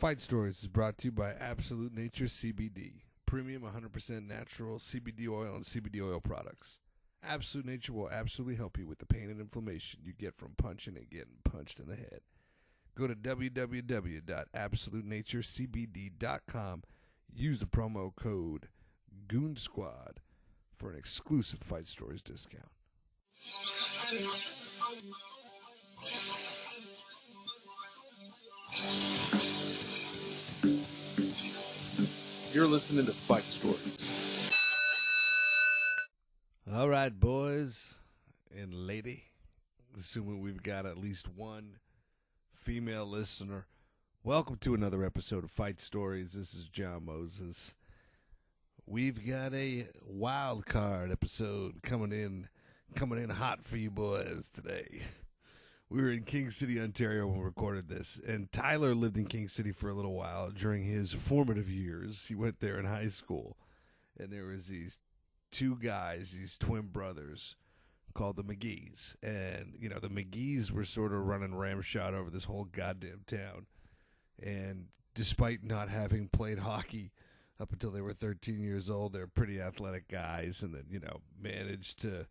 Fight Stories is brought to you by Absolute Nature CBD, premium 100% natural CBD oil and CBD oil products. Absolute Nature will absolutely help you with the pain and inflammation you get from punching and getting punched in the head. Go to www.absolutenaturecbd.com. Use the promo code GOONSQUAD for an exclusive Fight Stories discount. You're listening to Fight Stories. All right, boys and lady, assuming we've got at least one female listener, welcome to another episode of Fight Stories. This is John Moses. We've got a wild card episode coming in hot for you boys today. We were in King City, Ontario when we recorded this, and Tyler lived in King City for a little while during his formative years. He went there in high school, and there was these two guys, these twin brothers, called the Magees. And, you know, the Magees were sort of running ramshot over this whole goddamn town. And despite not having played hockey up until they were 13 years old, they're pretty athletic guys, and then, you know, managed to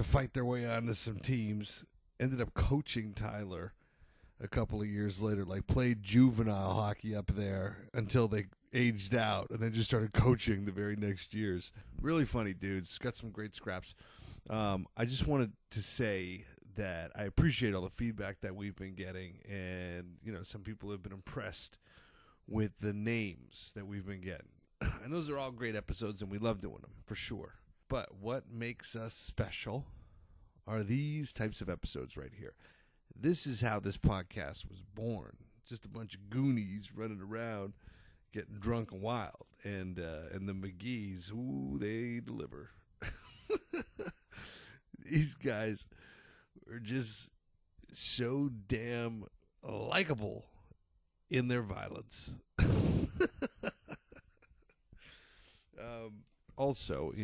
fight their way onto some teams. Ended up coaching Tyler a couple of years later, like played juvenile hockey up there until they aged out, and then just started coaching the very next years. Really funny dudes. Got some great scraps. I just wanted to say that I appreciate all the feedback that we've been getting, and, you know, some people have been impressed with the names that we've been getting. And those are all great episodes, and we love doing them, for sure. But what makes us special are these types of episodes right here. This is how this podcast was born. Just a bunch of Goonies running around, getting drunk and wild. And the Magees, ooh, they deliver. These guys are just so damn likable in their violence. Also,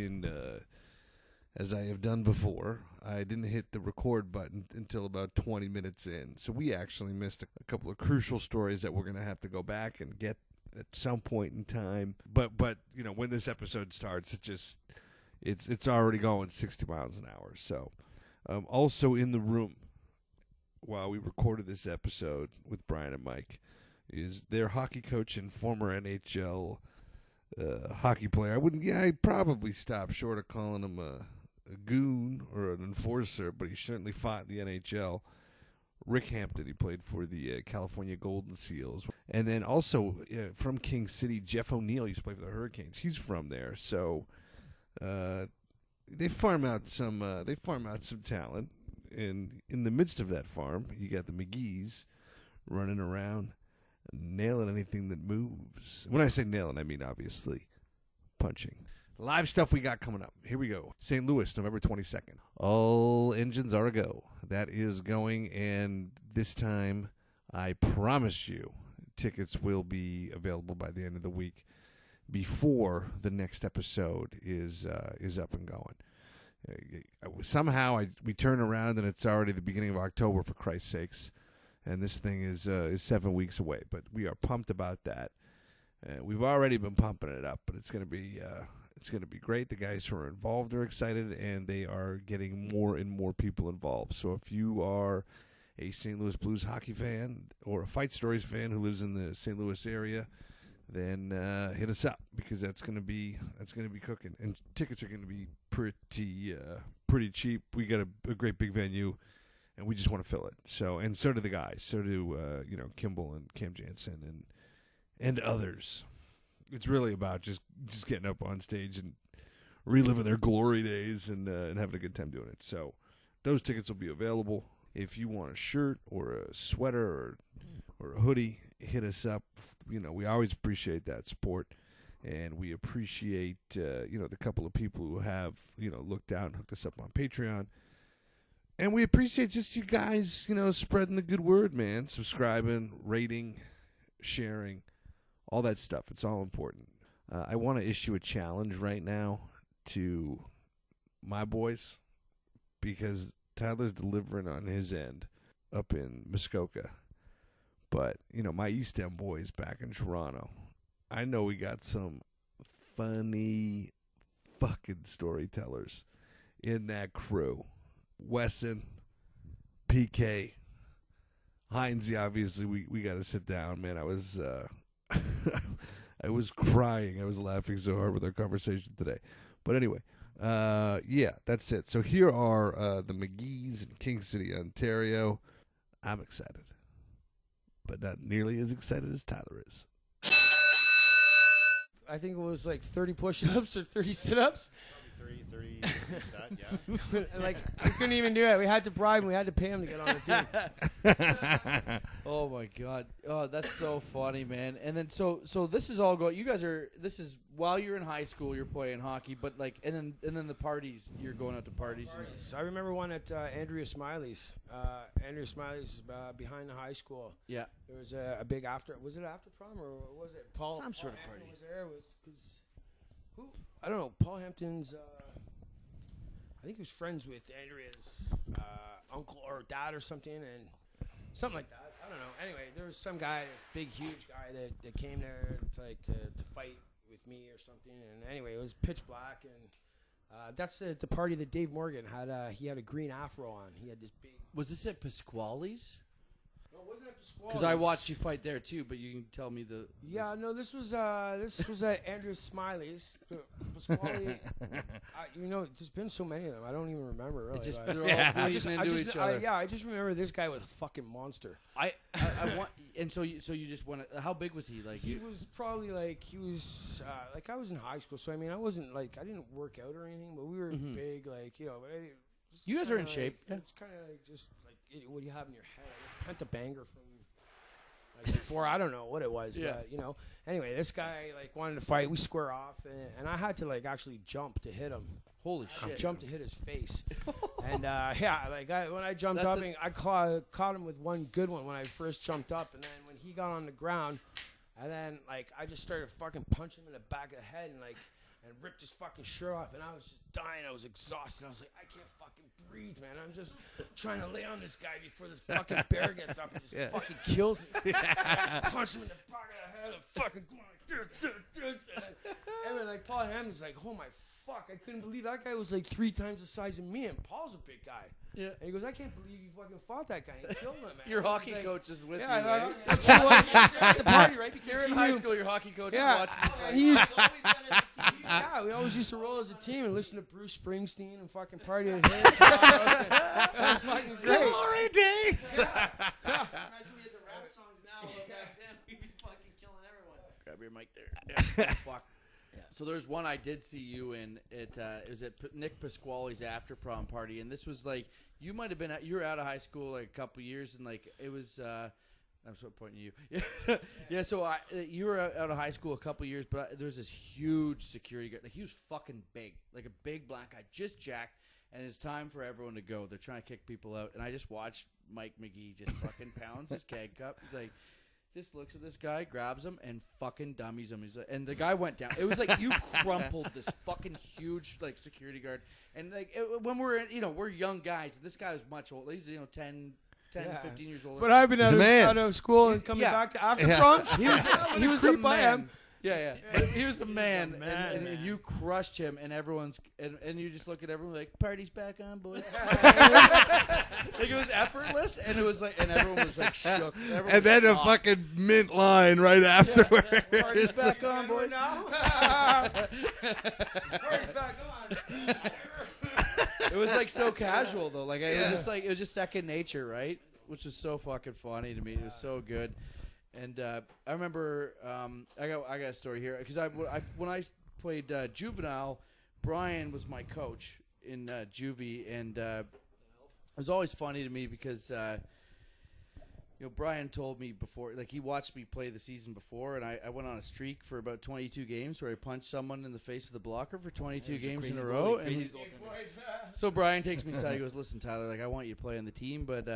as I have done before, I didn't hit the record button until about 20 minutes in. So we actually missed a couple of crucial stories that we're going to have to go back and get at some point in time. But you know, when this episode starts, it's already going 60 miles an hour. So also in the room while we recorded this episode with Bryan and Mike is their hockey coach and former NHL hockey player. I'd probably stop short of calling him a goon or an enforcer, but he certainly fought in the NHL. Rick Hampton, he played for the California Golden Seals. And then also from King City, Jeff O'Neill used to play for the Hurricanes. He's from there. So they farm out some talent. And in the midst of that farm, you got the Magees running around nailing anything that moves. When I say nailing, I mean obviously punching. Live stuff we got coming up. Here we go. St. Louis, November 22nd. All engines are a go. That is going, and this time, I promise you, tickets will be available by the end of the week before the next episode is up and going. Somehow we turn around and it's already the beginning of October, for Christ's sakes. And this thing is 7 weeks away, but we are pumped about that. We've already been pumping it up, but it's going to be great. The guys who are involved are excited, and they are getting more and more people involved. So if you are a St. Louis Blues hockey fan or a Fight Stories fan who lives in the St. Louis area, then hit us up, because that's going to be cooking, and tickets are going to be pretty cheap. We got a great big venue, and we just want to fill it. So do the guys. So do Kimball and Cam Jansen and others. It's really about just getting up on stage and reliving their glory days and having a good time doing it. So those tickets will be available. If you want a shirt or a sweater or a hoodie, hit us up. You know, we always appreciate that support, and we appreciate the couple of people who have looked out and hooked us up on Patreon. And we appreciate just you guys, spreading the good word, man. Subscribing, rating, sharing, all that stuff. It's all important. I want to issue a challenge right now to my boys, because Tyler's delivering on his end up in Muskoka. But, my East End boys back in Toronto, I know we got some funny fucking storytellers in that crew. Wesson, PK, Heinze, obviously, we got to sit down, man. I was I was crying. I was laughing so hard with our conversation today. But anyway, yeah, that's it. So here are the Magees in King City, Ontario. I'm excited, but not nearly as excited as Tyler is. I think it was like 30 push-ups or 30 sit-ups. 30, yeah. Like, we couldn't even do it. We had to bribe him. We had to pay him to get on the team. Oh my God! Oh, that's so funny, man. And then so this is all going. You guys are. This is while you're in high school, you're playing hockey, but like, and then the parties. You're going out to parties. I remember one at Andrea Smiley's. Andrea Smiley's behind the high school. Yeah. There was a big after. Was it after prom or was it Paul? Some sort Paul of party. Was there? Who? I don't know. Paul Hampton's. I think he was friends with Andrea's uncle or dad or something, and something like that. I don't know. Anyway, there was some guy, this big, huge guy that came there to fight with me or something. And anyway, it was pitch black, and that's the party that Dave Morgan had. He had a green afro on. He had this big. Was this at Pasquale's? No, it wasn't at Pasquale's. Because I watched you fight there too, but you can tell me the. Yeah, no, this was at Andrew Smiley's. Pasquale, there's been so many of them. I don't even remember really. They're all bleeding into each other. I just remember this guy was a fucking monster. I want, and so you just want to. How big was he? Like he was probably like I was in high school, so I mean I wasn't like I didn't work out or anything, but we were big, like you guys are in shape. Yeah. It's kind of like just like what do you have in your head? I guess Pentabanger from like before. I don't know what it was, but Anyway, this guy like wanted to fight. We square off, and I had to like actually jump to hit him. Holy shit! Jump to hit his face, and when I jumped up, I caught him with one good one when I first jumped up, and then when he got on the ground, and then like I just started fucking punching him in the back of the head and ripped his fucking shirt off, and I was just dying. I was exhausted. I was like, I can't fucking breathe, man. I'm just trying to lay on this guy before this fucking bear gets up and just fucking kills me. I just punched him in the back of the head and fucking going like this. And then like Paul Hammond's like, oh my fuck, I couldn't believe that guy was like 3 times the size of me, and Paul's a big guy. Yeah. And he goes, I can't believe you fucking fought that guy and killed him, man. Your hockey coach is with you, right? At the party, right? Because you're in high school, your hockey coach is watching you fight. Yeah, we always used to roll as a team and listen to Bruce Springsteen and fucking party at his house. That was fucking great. Glory days! Imagine we had the rap songs now, but back then we'd be fucking killing everyone. Grab your mic there. Yeah. Fuck. Yeah. So there's one I did see you in. It was at Nick Pasquale's after prom party, and this was like you might have been you were out of high school like a couple years, and like it was. I'm sort of pointing to you. Yeah. So you were out of high school a couple years, but there's this huge security guard. Like he was fucking big, like a big black guy, just jacked. And it's time for everyone to go. They're trying to kick people out, and I just watched Mike Magee just fucking pounds his keg cup. He's like. Just looks at this guy, grabs him, and fucking dummies him. He's like, and the guy went down. It was like you crumpled this fucking huge like security guard. And like when we're we're young guys. This guy was much older. He's 10, 15 years older. But I've been out of school and coming back to after proms. He was a man. Yeah. But he was a man, and you crushed him, and everyone's and you just look at everyone like, party's back on, boys. Like it was effortless, and it was like, and everyone was like shook. And then a fucking mint line right afterwards. Yeah. Party's back on, boys. Party's back on. It was like so casual though, like it was just second nature, right? Which was so fucking funny to me. It was so good. And I remember I got a story here because when I played juvenile, Bryan was my coach in juvie, and it was always funny to me because Bryan told me before, like he watched me play the season before, and I went on a streak for about 22 games where I punched someone in the face of the blocker for 22 games in a row. And so Bryan takes me aside. He goes, "Listen, Tyler, like I want you to play on the team, but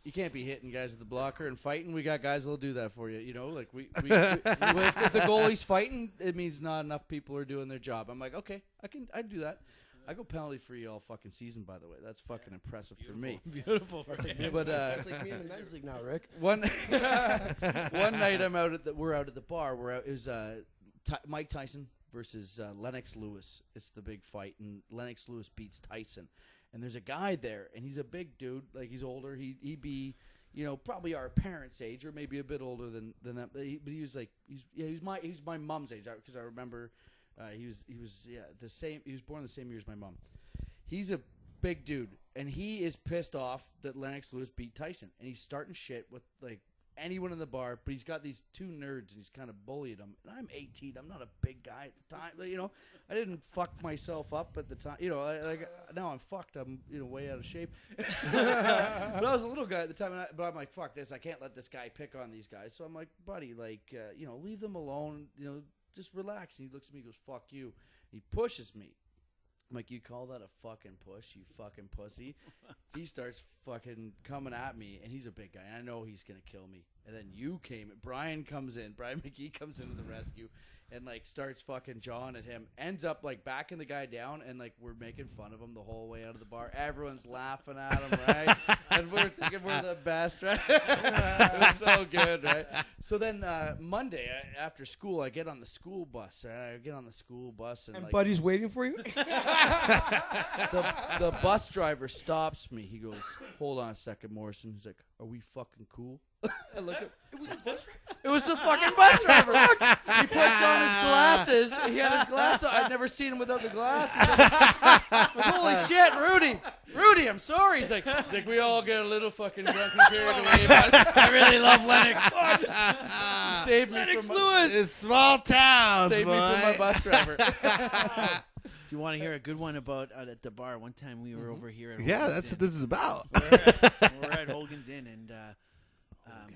you can't be hitting guys with the blocker and fighting. We got guys that'll do that for you. Like we if the goalie's fighting, it means not enough people are doing their job." I'm like, "Okay, I do that." I go penalty free all fucking season. By the way, that's fucking impressive for me. Beautiful. That's like me in the men's league now, Rick. One night we're out at the bar. It was Mike Tyson versus Lennox Lewis. It's the big fight, and Lennox Lewis beats Tyson. And there's a guy there, and he's a big dude. Like, he's older. He'd be, probably our parents' age, or maybe a bit older than that. But he was like, he's my mom's age, because I remember he was the same. He was born the same year as my mom. He's a big dude, and he is pissed off that Lennox Lewis beat Tyson, and he's starting shit with like anyone in the bar. But he's got these two nerds, and he's kind of bullying them. And I'm 18. I'm not a big guy at the time. I didn't fuck myself up at the time. Now I'm fucked. I'm way out of shape. But I was a little guy at the time. But I'm like, fuck this. I can't let this guy pick on these guys. So I'm like, buddy, leave them alone. Just relax. And he looks at me and goes, fuck you. He pushes me. I'm like, you call that a fucking push, you fucking pussy? He starts fucking coming at me, and he's a big guy. And I know he's going to kill me. And then Bryan McGee comes into the rescue and, starts fucking jawing at him. Ends up, backing the guy down, and, we're making fun of him the whole way out of the bar. Everyone's laughing at him, right? And we're thinking we're the best, right? It was so good, right? So then Monday, after school, I get on the school bus. Right? I get on the school bus. And Buddy's waiting for you? The bus driver stops me. He goes, hold on a second, Morrison. He's like, are we fucking cool? I look at, it was the bus driver. It was the fucking bus driver. Look, he puts on his glasses. He had his glasses on. I'd never seen him without the glasses. Holy shit, Rudy, I'm sorry. He's like, we all get a little fucking drunk and carried away. But I really love Lennox. Saved me Lennox from Lewis. It's small towns, Saved me from my bus driver. Do you want to hear a good one about at the bar? One time we were over here at Yeah, Hogan's that's Inn. what this is about. We're at Hogan's Inn, and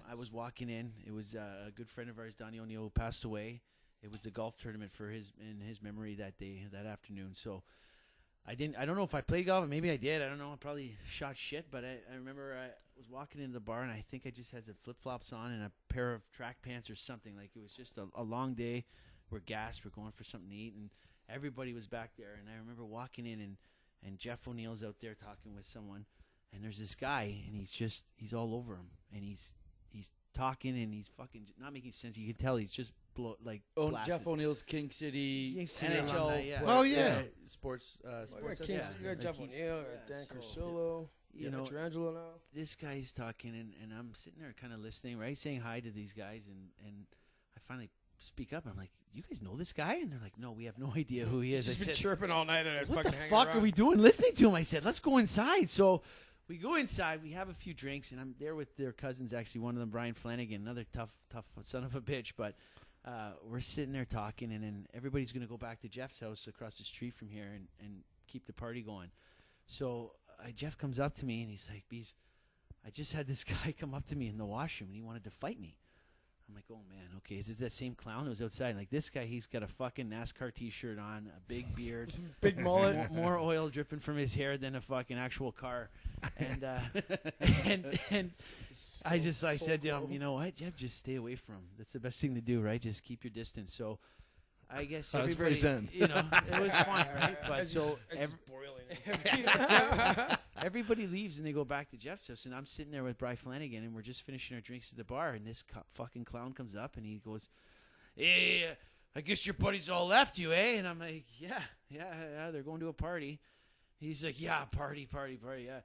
I was walking in. It was a good friend of ours, Donnie O'Neill, who passed away. It was the golf tournament in his memory that afternoon. So I don't know if I played golf, or maybe I did. I don't know. I probably shot shit, but I remember I was walking into the bar, and I think I just had some flip-flops on and a pair of track pants or something. Like, it was just a long day. We're gassed. We're going for something to eat, and everybody was back there. And I remember walking in, and Jeff O'Neill's out there talking with someone, and there's this guy, and he's all over him, and he's talking, and he's fucking not making sense. You can tell he's just blasted. Jeff O'Neill's King City NHL alumni, yeah. Oh, yeah. Sports. You got Association. you got Jeff O'Neill, you got Dan Carcillo, you got Tarangelo now. This guy's talking, and I'm sitting there kind of listening, right, saying hi to these guys, and I finally speak up. I'm like, you guys know this guy? And they're like, no, we have no idea who he is. He's I just been said, chirping all night, and what fucking the hanging fuck around. are we doing listening to him? I said, let's go inside. So we go inside. We have a few drinks, and I'm there with their cousins, actually, one of them, Brian Flanagan, another tough son of a bitch. But we're sitting there talking, and then everybody's going to go back to Jeff's house across the street from here and keep the party going. So Jeff comes up to me, and he's like, Bees, I just had this guy come up to me in the washroom, and he wanted to fight me. I'm like, oh, man, okay, is it that same clown who was outside? Like, this guy, he's got a fucking NASCAR T-shirt on, a big beard. Big mullet. More oil dripping from his hair than a fucking actual car. And and I said to him, you know what, Jeff, just stay away from him. That's the best thing to do, right? Just keep your distance. So I guess That's everybody, pretty zen. it was fun, right? But so everybody leaves and they go back to Jeff's house, and I'm sitting there with Brian Flanagan, and we're just finishing our drinks at the bar, and this fucking clown comes up, and he goes, hey, I guess your buddies all left you, eh? And I'm like, yeah, they're going to a party. He's like, yeah, party, yeah.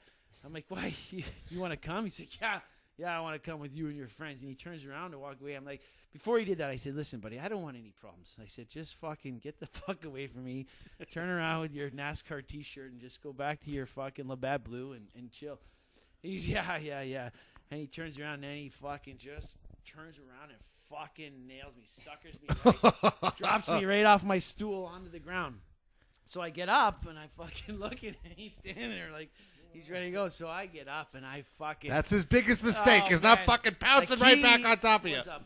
I'm like, why? You want to come? He's like, yeah, I want to come with you and your friends. And he turns around to walk away. I'm like, before he did that, I said, listen, buddy, I don't want any problems. I said, just fucking get the fuck away from me. Turn around with your NASCAR T-shirt and just go back to your fucking Labatt Blue and chill. He's, yeah. And he turns around, and then he fucking just turns around and fucking nails me, suckers me, right, drops me right off my stool onto the ground. So I get up, and I fucking look at him. He's standing there like he's ready to go. So I get up, and I fucking... That's his biggest mistake, Oh, is not man. fucking pouncing Like, right back on top of he you. was a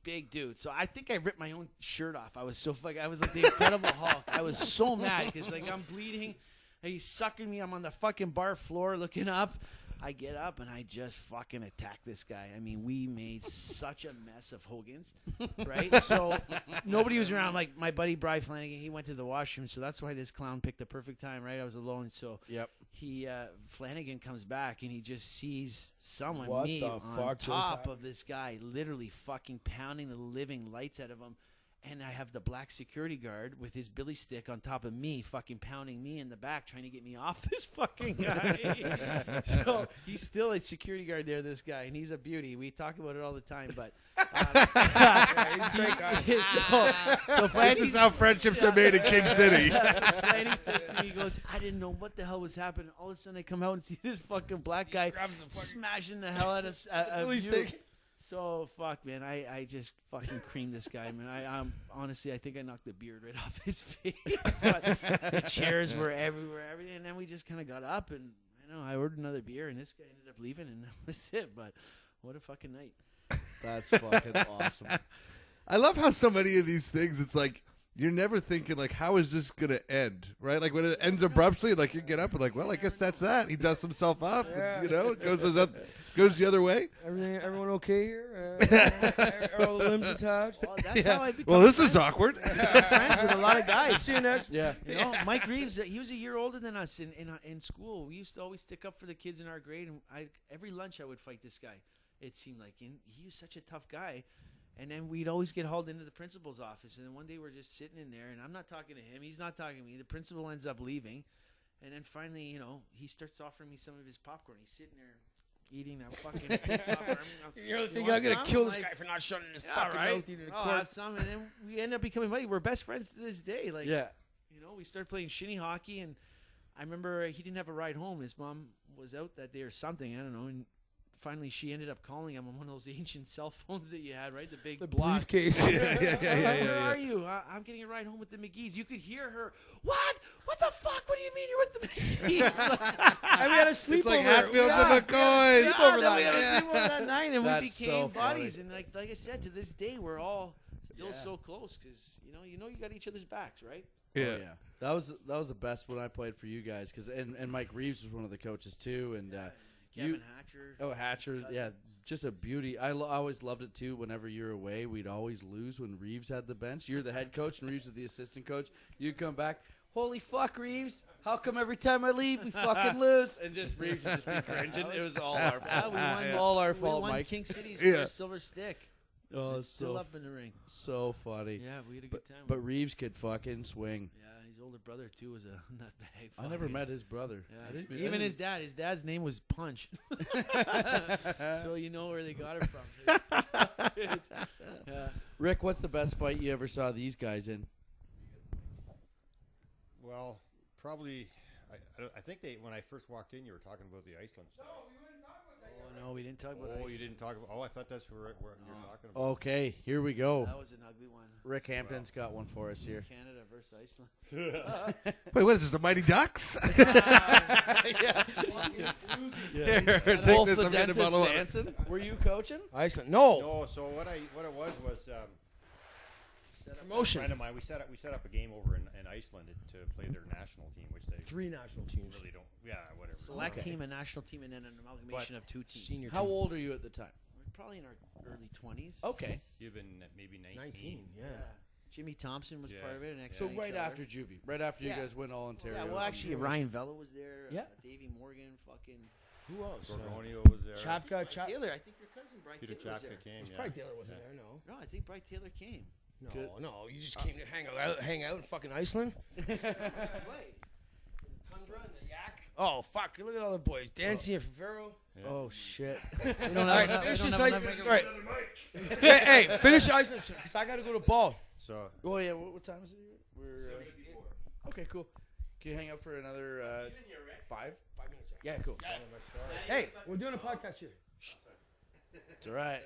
big dude. So I think I ripped my own shirt off. I was so fucking... I was like the Incredible Hulk. I was so mad because, like, I'm bleeding. And he's sucking me. I'm on the fucking bar floor looking up. I get up and I just fucking attack this guy. I mean, we made such a mess of Hogan's, right? So nobody was around. Like my buddy Bryan Flanagan, he went to the washroom, so that's why this clown picked the perfect time, right? I was alone, so he Flanagan comes back and he just sees someone What me the on fuck just top happened? of this guy, literally fucking pounding the living lights out of him. And I have the black security guard with his billy stick on top of me, fucking pounding me in the back, trying to get me off this fucking guy. So he's still a security guard there, this guy, and he's a beauty. We talk about it all the time, but He's a great guy. so This is how friendships are made in King City. Flanny says to me, he goes, I didn't know what the hell was happening. All of a sudden, I come out and see this fucking black guy grabs the fucking- smashing the hell out of billy you. stick. So fuck, man. I just fucking creamed this guy, man. I honestly, I think I knocked the beard right off his face. But the chairs were everywhere, everything. And then we just kind of got up, and I ordered another beer, and this guy ended up leaving, and that was it. But what a fucking night. That's fucking awesome. I love how so many of these things, it's like, you're never thinking, like, how is this going to end, right? Like, when it ends abruptly, like, you get up and, like, well, I guess that's that. He dusts himself off, and, goes the other way. Everyone okay here? Are all the limbs attached? Well, that's how I become Well, this is friends. awkward. friends with a lot of guys. See you next. Yeah. Mike Reeves, he was a year older than us in school. We used to always stick up for the kids in our grade, and every lunch I would fight this guy. It seemed like, and he was such a tough guy. And then we'd always get hauled into the principal's office. And then one day we're just sitting in there, and I'm not talking to him. He's not talking to me. The principal ends up leaving. And then finally, he starts offering me some of his popcorn. He's sitting there eating that fucking popcorn. You're thinking want I'm going to some? kill this Like, guy for not shutting his yeah, fucking right? mouth eating the I'll corn. have some. And then we end up becoming buddies. We're best friends to this day. Like, Yeah. we started playing shinny hockey, and I remember he didn't have a ride home. His mom was out that day or something. I don't know. And finally, she ended up calling him on one of those ancient cell phones that you had, right? The big The block. briefcase. Where are you? I'm getting a ride home with the Magees. You could hear her. What? What the fuck? What do you mean you're with the Magees? And we had a sleepover. It's like Hatfields and Yeah. McCoys. Sleepover then we that had a night. sleepover that night, and we That's became so funny. buddies. And like I said, to this day, we're all still so close because you got each other's backs, right? Yeah. Oh, yeah. That was the best when I played for you guys because and Mike Reeves was one of the coaches too, and Kevin Hatcher. Oh, Hatcher, yeah, just a beauty. I always loved it too. Whenever you're away, we'd always lose when Reeves had the bench. You're the head coach and Reeves is the assistant coach. You'd come back, holy fuck, Reeves! How come every time I leave we fucking lose? And just Reeves would just be cringing. It was all our Yeah, fault. we won. All our We fault, won Mike. King City's Yeah. first silver stick. Oh, It's still up in the ring. so funny. Yeah, we had a good time. But Reeves could fucking swing. yeah, his older brother too was a nutbag. I never met his brother. I Yeah. didn't- Even his dad. His dad's name was Punch. So you know where they got it from. Yeah. Rick, what's the best fight you ever saw these guys in? Well, probably. I think when I first walked in, you were talking about the Iceland stuff. Oh no, we didn't talk about. Oh, ice. you didn't talk about. Oh, I thought that's where you're talking about. Okay, here we go. That was an ugly one. Rick Hampton's got one for us here. Canada versus Iceland. Wait, what is this, the Mighty Ducks? Here, take Wolf this, the I'm getting a dentist bottle of water. dancing. Were you coaching? Iceland. No. No, so what it was a Promotion. friend of mine. We set up a game over in Iceland to play their national team, which they 3 national teams. really don't. Yeah, whatever. Select Okay. team, a national team, and then an amalgamation of two teams. Senior How team. old are you at the time? We're probably in our early 20s. Okay. You've been maybe 19. 19, yeah. Jimmy Thompson was Yeah. part of it. An So ex-NHL. right after juvie, right after Yeah. you guys win all Ontario. Yeah, well, actually, Ryan Vella was there. Yeah. Davey Morgan, fucking Who else? Gorgonio was there. Chapka. Taylor. I think your cousin Brian Peter Taylor was there. Chapka came. Yeah. Probably Taylor wasn't there, no. No, I think Brian Taylor came. No, Good. no. You just came to hang out in fucking Iceland? Wait. Tundra and the yak. Oh, fuck. Look at all the boys. Dancy and Favero. Yeah. Oh shit. We don't All have right, enough- we finish don't this have Iceland. enough- All right. Hey, finish Iceland because I got to go to ball. So Oh yeah. What time is it? We're okay. Cool. Can you hang out for another 5? 5 minutes. Yeah. Cool. Hey, we're doing a podcast here. It's all right.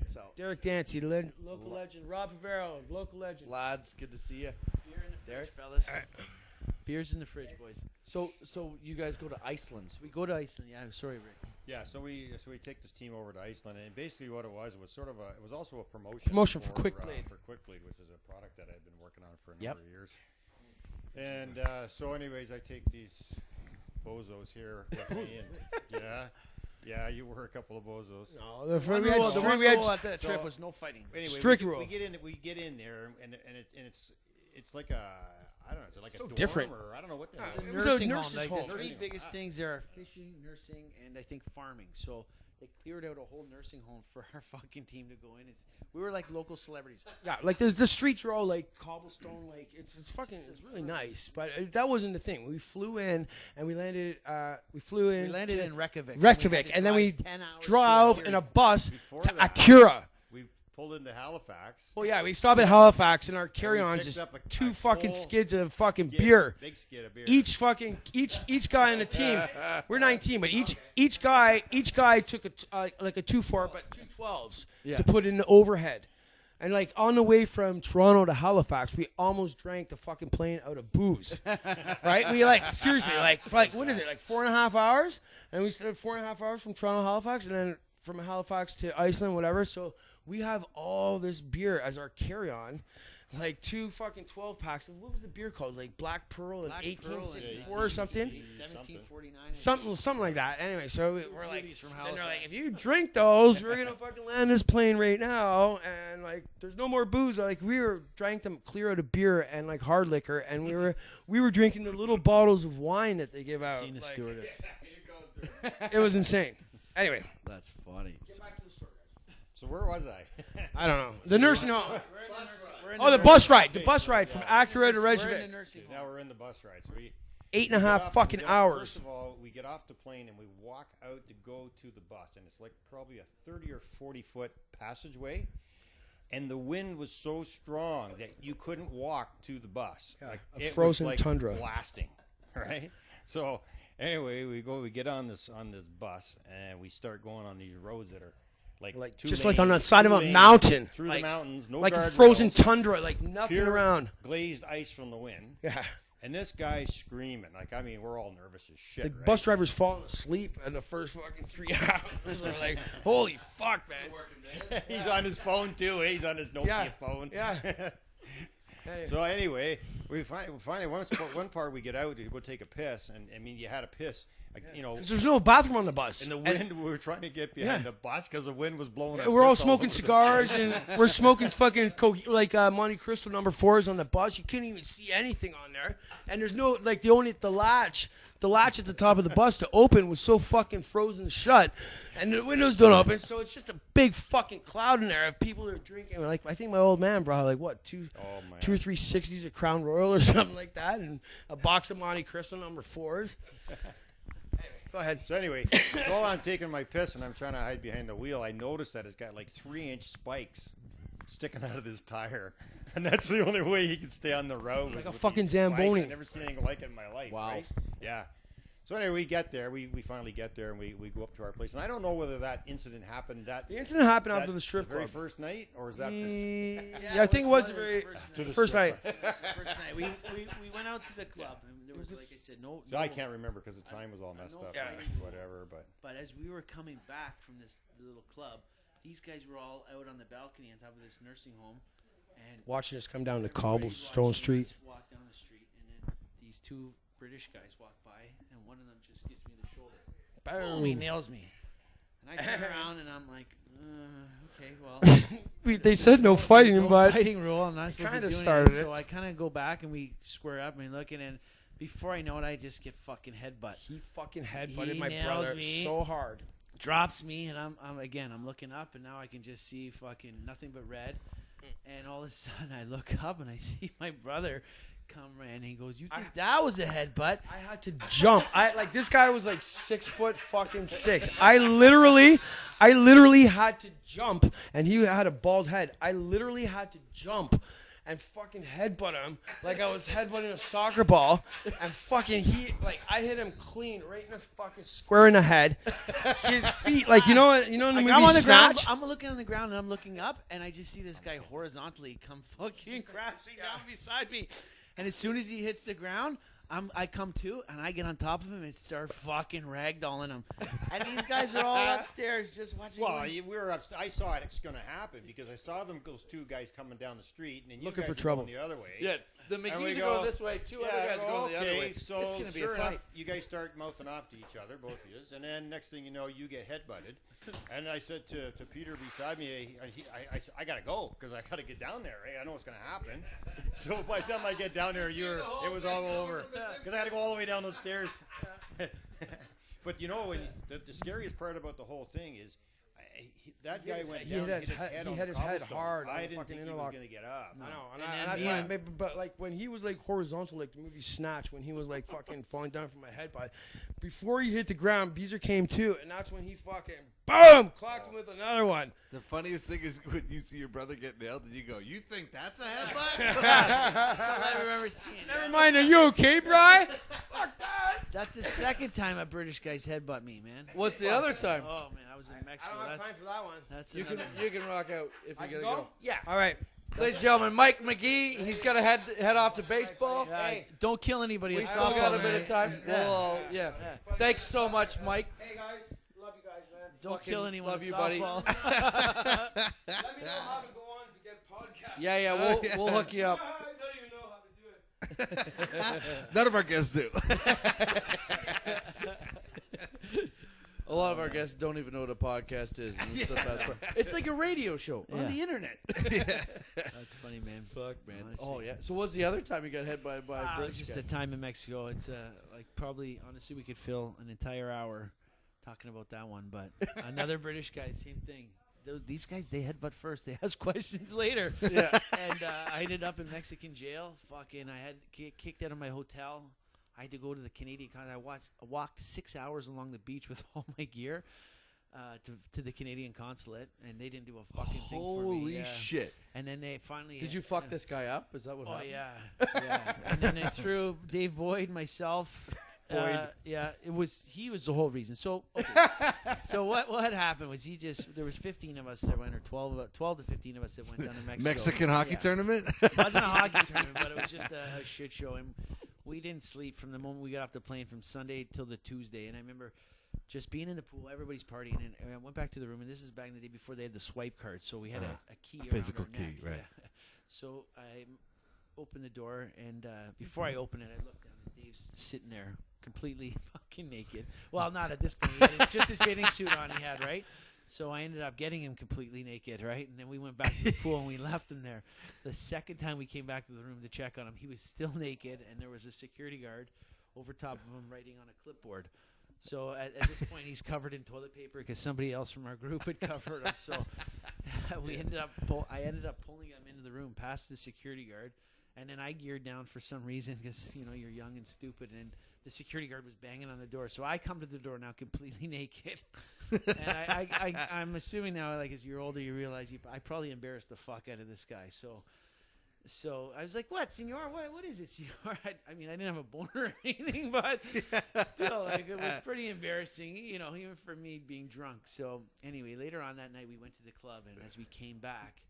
So, Derek Dancy, local legend. Rob Favero, local legend. lads, good to see you. Beer in the fridge, Derek? fellas. Beer's in the fridge, boys. So you guys go to Iceland. We go to Iceland. Yeah, I'm sorry, Rick. yeah, so we take this team over to Iceland, and basically what it was sort of it was also a promotion. Promotion for Quick Blade. For Quick Blade, which is a product that I've been working on for a Yep. number of years. And so, anyways, I take these bozos here with me. And, yeah, you were a couple of bozos. No, The one rule at that trip was no fighting. Anyway, strict rule. We get in there, and it's like a, I don't know, it's like so a dorm different. or I don't know what the hell. It was a Nursing home. nurse's Like home. the three Nursing biggest home. things are fishing, nursing, and I think farming. So they cleared out a whole nursing home for our fucking team to go in. We were like local celebrities. Yeah, like the streets are all like cobblestone, like it's really nice. But that wasn't the thing. We flew in and we landed. We landed in Reykjavik. Reykjavik, and then we 10 hours drove in a bus Before to that, Acura. we pulled into Halifax. Well, yeah, we stopped at Halifax, and our and we carry-ons picked just up a two fucking full skids of fucking skid, beer. Big skid of beer. Each guy on the team. We're 19, but each guy took like a 2-4, but 2 12s to put in the overhead. And like on the way from Toronto to Halifax, we almost drank the fucking plane out of booze. Right? We like seriously like what is it, like 4.5 hours? And we stayed 4.5 hours from Toronto to Halifax, and then from Halifax to Iceland, whatever. So we have all this beer as our carry-on. Like 2 fucking 12 packs. What was the beer called? Like Black Pearl in 1864 or something? 1749. Something like that. Anyway, so we're like, Beauties from and they're like, Halifax. if you drink those, we're gonna fucking land this plane right now. And like, there's no more booze. Like drank them clear out of beer and like hard liquor, and we were drinking the little bottles of wine that they give out. Seen a Like, stewardess. it was insane. Anyway, That's funny. get back to the story, guys. So where was I? I don't know. The nursing home. We're in Oh, the nursing- bus ride. The bus ride from Acura to We're in the Reykjavik. nursing home. Now we're in the bus ride. So we 8.5 get off- fucking we get off- hours. First of all, we get off the plane and we walk out to go to the bus, and it's like probably a 30 or 40 foot passageway, and the wind was so strong that you couldn't walk to the bus. Yeah, like, a it frozen was like tundra. blasting, right? So anyway, we get on this bus, and we start going on these roads that are like two just lanes, like on the side of two a lanes mountain, through like, the mountains, no like a guardrails, frozen tundra, like nothing pure around. glazed ice from the wind. Yeah. And this guy's screaming. Like, I mean, we're all nervous as shit. The right? bus driver's falling asleep in the first fucking 3 hours. We're like, holy fuck, man. He's on his phone, too. He's on his Nokia Yeah. phone. Yeah. Anyway. So, anyway, we finally, one part we get out to go take a piss. And, I mean, you had a piss, like, you know. 'Cause there's no bathroom on the bus. In the wind, we were trying to get behind the bus because the wind was blowing. We're all smoking cigars and we're smoking fucking Monte Cristo number 4s on the bus. You couldn't even see anything on there. And there's no, like, the latch at the top of the bus to open was so fucking frozen shut. And the windows don't open. So it's just a big fucking cloud in there of people that are drinking. Like, I think my old man brought like, what, two or three 60s of Crown Royal or something like that. And a box of Monte Cristo number 4s. Go ahead. So anyway, so while I'm taking my piss and I'm trying to hide behind the wheel, I noticed that it's got like 3-inch spikes sticking out of this tire, and that's the only way he can stay on the road. Like was a with fucking these spikes. Zamboni. I've never seen anything like it in my life. Wow. Right? Yeah. So anyway, we get there. We finally get there, and we go up to our place. And I don't know whether that incident happened The incident happened after the strip very club. first night, or is that Yeah, I think it was the very first night. First night. We went out to the club, and there was, like I said, no. So I can't remember because the time was all messed no up. Yeah. And whatever, but But as we were coming back from this little club, these guys were all out on the balcony on top of this nursing home, and Watching us come down to everybody's Cobblestone watching Street. us walk down the street, and then these 2 British guys walk by, and one of them just gives me the shoulder. Boom! He nails me, and I turn around, and I'm like, okay, well. They said no fighting, No but fighting rule. I'm not supposed to kinda do started anything. it. So I kind of go back and we square up and we look and before I know it, I just get fucking headbutt. he fucking headbutted He my nails brother me. so hard. Drops me and I'm looking up and now I can just see fucking nothing but red. And all of a sudden I look up and I see my brother come and he goes, "You think that was a headbutt?" I had to jump. This guy was like 6 foot fucking 6. I literally had to jump, and he had a bald head. I literally had to jump and fucking headbutt him like I was headbutting a soccer ball, and fucking I hit him clean right in the fucking square in the head. His feet, in the movie I'm on the Snatch. ground. I'm looking on the ground and I'm looking up and I just see this guy horizontally come fucking crashing down beside me. And as soon as he hits the ground, I come to and I get on top of him and start fucking ragdolling him. And these guys are all upstairs just watching. well, we were up. I saw it's going to happen because I saw those 2 guys coming down the street, and then you Looking guys for were trouble. going the other way. Yeah, The And we McGee's are go, going this way. Two other guys going the other way. So it's going to be sure a fight. enough, you guys start mouthing off to each other, both of you, and then next thing you know, you get headbutted. And I said to Peter beside me, I got to go because I got to get down there. Right? I know what's going to happen. So by the time I get down there, it was all over because I had to go all the way down those stairs. But you know, the scariest part about the whole thing is that guy went down. He hit his head hard. I didn't think he was going to get up. I know, and that's why. But like when he was like horizontal, like the movie Snatch, when he was like fucking falling down from my head, but before he hit the ground, Beezer came to, and that's when he fucking boom clocked him with another one. The funniest thing is when you see your brother get nailed, and you go, "You think that's a headbutt?" I remember seeing it. Never mind. Are you okay, Bri? Fuck that. That's the second time a British guy's headbutt me, man. What's the other time? Oh man, I was in Mexico. I don't have time for that one. That's You another can rock out if I you can gotta go? go. Yeah. All right. Ladies and gentlemen, Mike Magee. He's got to head off to baseball. Hey, don't kill anybody. We at still softball, got a man. bit of time. Yeah. Yeah. Thanks so much, Mike. Hey guys, love you guys, man. Don't Fucking kill anyone. love at you, buddy. softball. Let me know how to go on to get podcasts. Yeah. We'll hook you up. I don't even know how to do it. None of our guests do. A lot of our guests don't even know what a podcast is. And it's the best part. It's like a radio show on Yeah. the internet. That's funny, man. Fuck, man. Honestly. Oh, yeah. So what's the other time you got hit by a British just guy? the time in Mexico. It's like probably honestly we could fill an entire hour talking about that one. But another British guy, same thing. These guys, they headbutt first. They ask questions later. Yeah. And I ended up in Mexican jail. Fucking, I had kicked out of my hotel. I had to go to the Canadian consulate. I walked 6 hours along the beach with all my gear to the Canadian consulate, and they didn't do a fucking thing for me. Holy Yeah. shit! And then they finally Did you fuck this guy up? Is that what Oh happened? yeah. And then they threw Dave Boyd, myself. Boyd. He was the whole reason. So okay. So what happened was there was 15 of us that went, or 12 to 15 of us that went down to Mexico. Mexican hockey Yeah. tournament. It wasn't a hockey tournament, but it was just a shit show, and we didn't sleep from the moment we got off the plane from Sunday till the Tuesday. And I remember just being in the pool, everybody's partying, and I went back to the room, and this is back in the day before they had the swipe card, so we had a key around physical our neck. key, right. Yeah. So I opened the door, and before I opened it, I looked down, and Dave's sitting there completely fucking naked. Well, not at this point. He had just his bathing suit on he had, right? So I ended up getting him completely naked, right? And then we went back to the pool and we left him there. The second time we came back to the room to check on him, he was still naked, and there was a security guard over top of him writing on a clipboard. So at this point, he's covered in toilet paper because somebody else from our group had covered him. So I ended up pulling him into the room past the security guard, and then I geared down for some reason because you're young and stupid, and the security guard was banging on the door. So I come to the door now completely naked. And I'm assuming now, like, as you're older, you realize I probably embarrassed the fuck out of this guy. So I was like, "What, senor? What is it, senor?" I mean, I didn't have a boner or anything, but still, like, it was pretty embarrassing, even for me being drunk. So anyway, later on that night, we went to the club, and as we came back,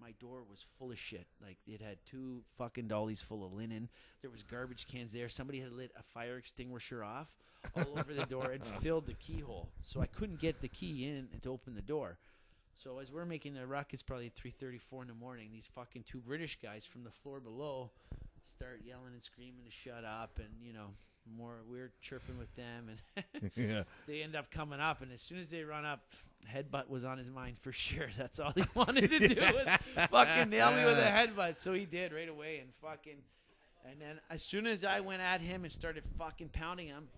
my door was full of shit. Like, it had 2 fucking dollies full of linen. There was garbage cans there. Somebody had lit a fire extinguisher off all over the door and filled the keyhole. So I couldn't get the key in to open the door. So as we're making the ruckus, probably 3:34 in the morning, these fucking 2 British guys from the floor below start yelling and screaming to shut up, and we're chirping with them, and Yeah. they end up coming up, and as soon as they run up, headbutt was on his mind for sure. That's all he wanted to do was fucking nail me with a headbutt. So he did right away, and then as soon as I went at him and started fucking pounding him,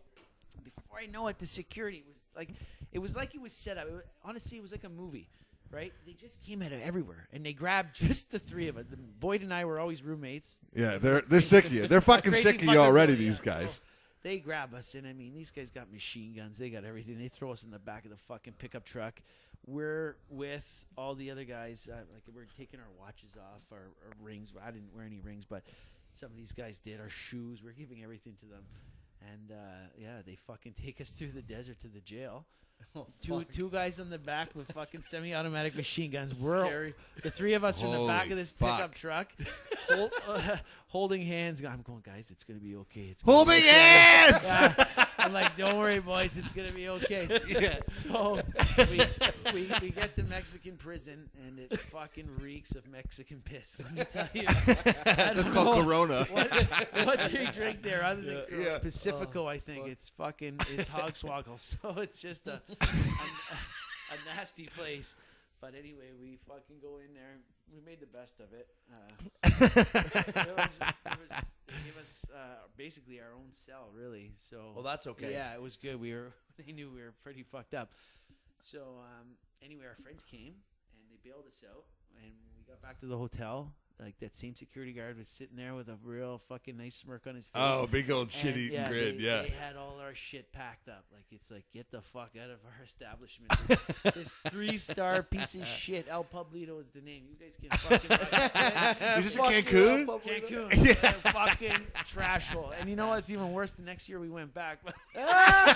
before I know it, the security was like, it was set up. Honestly, it was like a movie. Right? They just came out of everywhere, and they grabbed just the 3 of us. Boyd and I were always roommates. Yeah, they're sick of you. They're fucking Crazy sick of you fucking already, boy, these yeah. guys. So they grab us, and I mean, these guys got machine guns. They got everything. They throw us in the back of the fucking pickup truck. We're with all the other guys. We're taking our watches off, our rings. I didn't wear any rings, but some of these guys did. Our shoes. We're giving everything to them. And, they fucking take us through the desert to the jail. Two guys on the back with fucking semi-automatic machine guns. Scary. The three of us in the back of this pickup fuck. truck, holding hands. I'm going, guys, it's gonna be okay. It's Holding hands. I'm like, don't worry, boys, it's gonna be okay. Yeah. So we get to Mexican prison, and it fucking reeks of Mexican piss. Let me tell you. That's called Corona. What they drink there, other than Yeah. Pacifico, I think it's Hogswoggle. So it's just a nasty place. But anyway, we fucking go in there. We made the best of it. They gave us basically our own cell, really. So Well, that's okay. Yeah, it was good. They knew we were pretty fucked up. So anyway, our friends came and they bailed us out, and we got back to the hotel. Like, that same security guard was sitting there with a real fucking nice smirk on his face. Oh, big old And, shit-eating grin, they had all our shit packed up. Like, it's like, get the fuck out of our establishment. This 3-star piece of shit. El Pablito is the name. You guys can fucking... Is this in Cancun? Cancun. Yeah. Fucking trash hole. And you know what's even worse? The next year we went back. No, I'm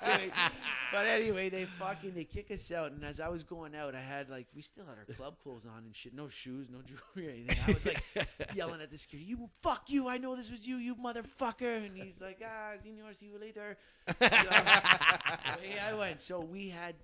kidding. But anyway, they kick us out. And as I was going out, we still had our club clothes on and shit. No shoes, no jewelry or anything. I was like yelling at the security, fuck you, I know this was you motherfucker. And he's like, senor, see you later. So away I went. So we had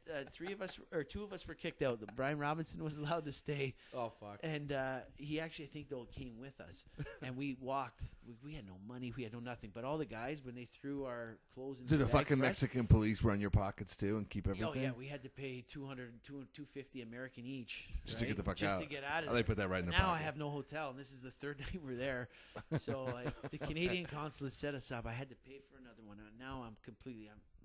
two of us were kicked out. Brian Robinson was allowed to stay. Oh, fuck. And he actually, I think, though, came with us. And we walked. We had no money. We had no nothing. But all the guys, when they threw our clothes into Do the bag fucking for us- Mexican police run your pockets too and keep everything? Oh yeah, we had to pay $250 American each, Just to right? get the fuck just out. to get out of Oh, there. they put that right in But their now pocket. I have no hotel, and this is the third night we're there. So the Canadian consulate set us up. I had to pay for another one. Now I'm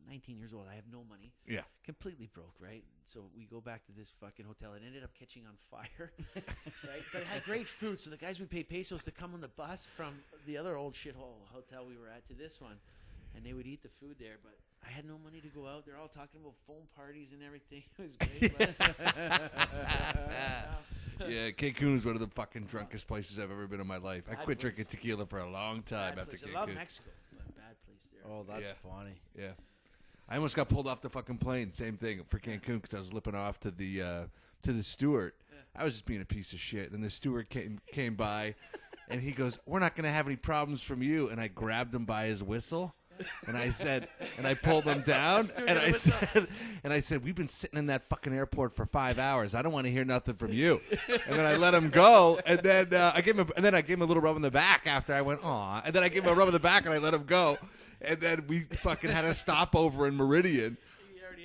19 years old. I have no money. Yeah. Completely broke, right? So we go back to this fucking hotel. It ended up catching on fire, right? But it had great food. So the guys would pay pesos to come on the bus from the other old shithole hotel we were at to this one, and they would eat the food there. But I had no money to go out. They're all talking about foam parties and everything. It was great. Yeah, Cancun was one of the fucking drunkest places I've ever been in my life. I Bad quit place. drinking tequila for a long time Bad after place. I love Cancun. Mexico, but bad place there. Oh, that's Yeah. funny. Yeah. I almost got pulled off the fucking plane. Same thing for Cancun because I was lipping off to the steward. I was just being a piece of shit. And the steward came by, and he goes, "We're not going to have any problems from you." And I grabbed him by his whistle, and I said, and I pulled him down, and I said, "We've been sitting in that fucking airport for 5 hours. I don't want to hear nothing from you." And then I let him go, and then I gave him a little rub in the back after I went, "Aw," and then I gave him a rub in the back, and I let him go. And then we fucking had a stopover in Meridian.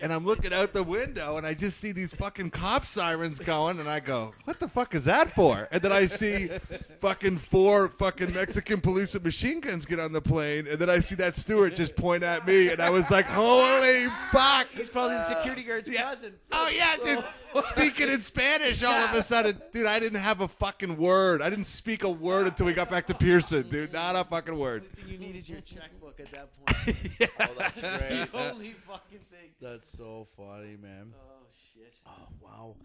And I'm looking out the window, and I just see these fucking cop sirens going, and I go, "What the fuck is that for?" And then I see fucking 4 fucking Mexican police with machine guns get on the plane, and then I see that steward just point at me, and I was like, "Holy fuck!" He's probably the security guard's cousin. Oh yeah, dude. Speaking in Spanish all of a sudden, dude. I didn't have a fucking word. I didn't speak a word until we got back to Pearson, dude. Not a fucking word. The only thing you need is your checkbook at that point. Oh, that's great. The only fucking thing. That's so funny, man. Oh shit. Oh, wow.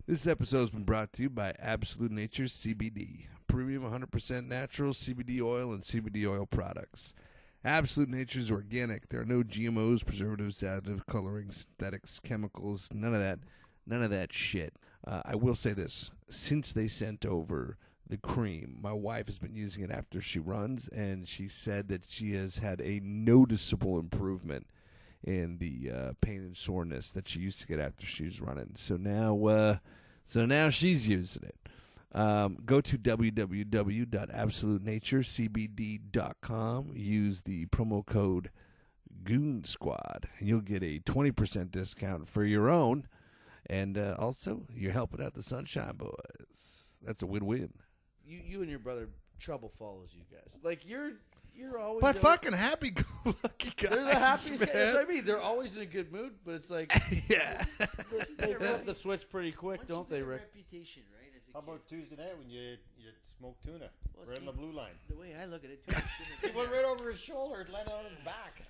This episode has been brought to you by Absolute Nature's CBD, premium 100% natural CBD oil and CBD oil products. Absolute Nature is organic. There are no GMOs, preservatives, additives, colorings, synthetics, chemicals, none of that shit. I will say this. Since they sent over the cream, my wife has been using it after she runs, and she said that she has had a noticeable improvement in the pain and soreness that she used to get after she was running. So now she's using it. Go to www.absolutenaturecbd.com. Use the promo code Goon Squad, and you'll get a 20% discount for your own. And also, you're helping out the Sunshine Boys. That's a win-win. You and your brother, trouble follows you guys. Like, you're always... But fucking happy-go-lucky guys, They're the happiest guys. man. That's what I mean. They're always in a good mood, but it's like... Yeah. They flip the switch pretty quick, don't they, Rick? Reputation, right? As a How kid. about Tuesday night when you smoked tuna Well, right on see- the blue line? The way I look at it, He went right over his shoulder and let out his back.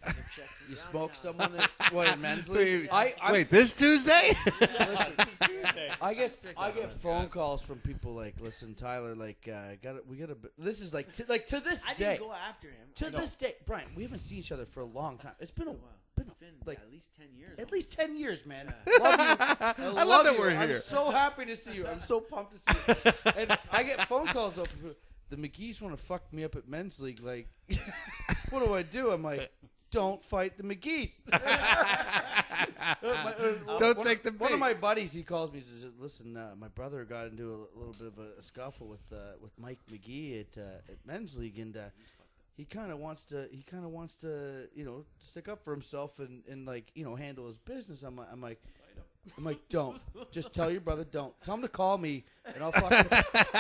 You smoke someone that... What, in men's league? Wait, I wait, this Tuesday? I get phone calls from people like, "Listen, Tyler, like, we gotta. This is like to this I day. didn't go after him. To this day, Brian, we haven't seen each other for a long time. It's been been like at least 10 years. at least 10 years, man. Yeah. Love you. I love that you. we're I'm here. so happy to see you. I'm so pumped to see you. And I get phone calls though. The McGees want to fuck me up at men's league. Like, what do? I'm like, don't fight the McGees. Don't take the One of my bait. buddies, he calls me and says, listen, my brother got into a little bit of a scuffle with Mike Magee at men's league, and he kind of wants to stick up for himself and like handle his business. I'm like, don't. Just tell your brother, don't. Tell him to call me, and I'll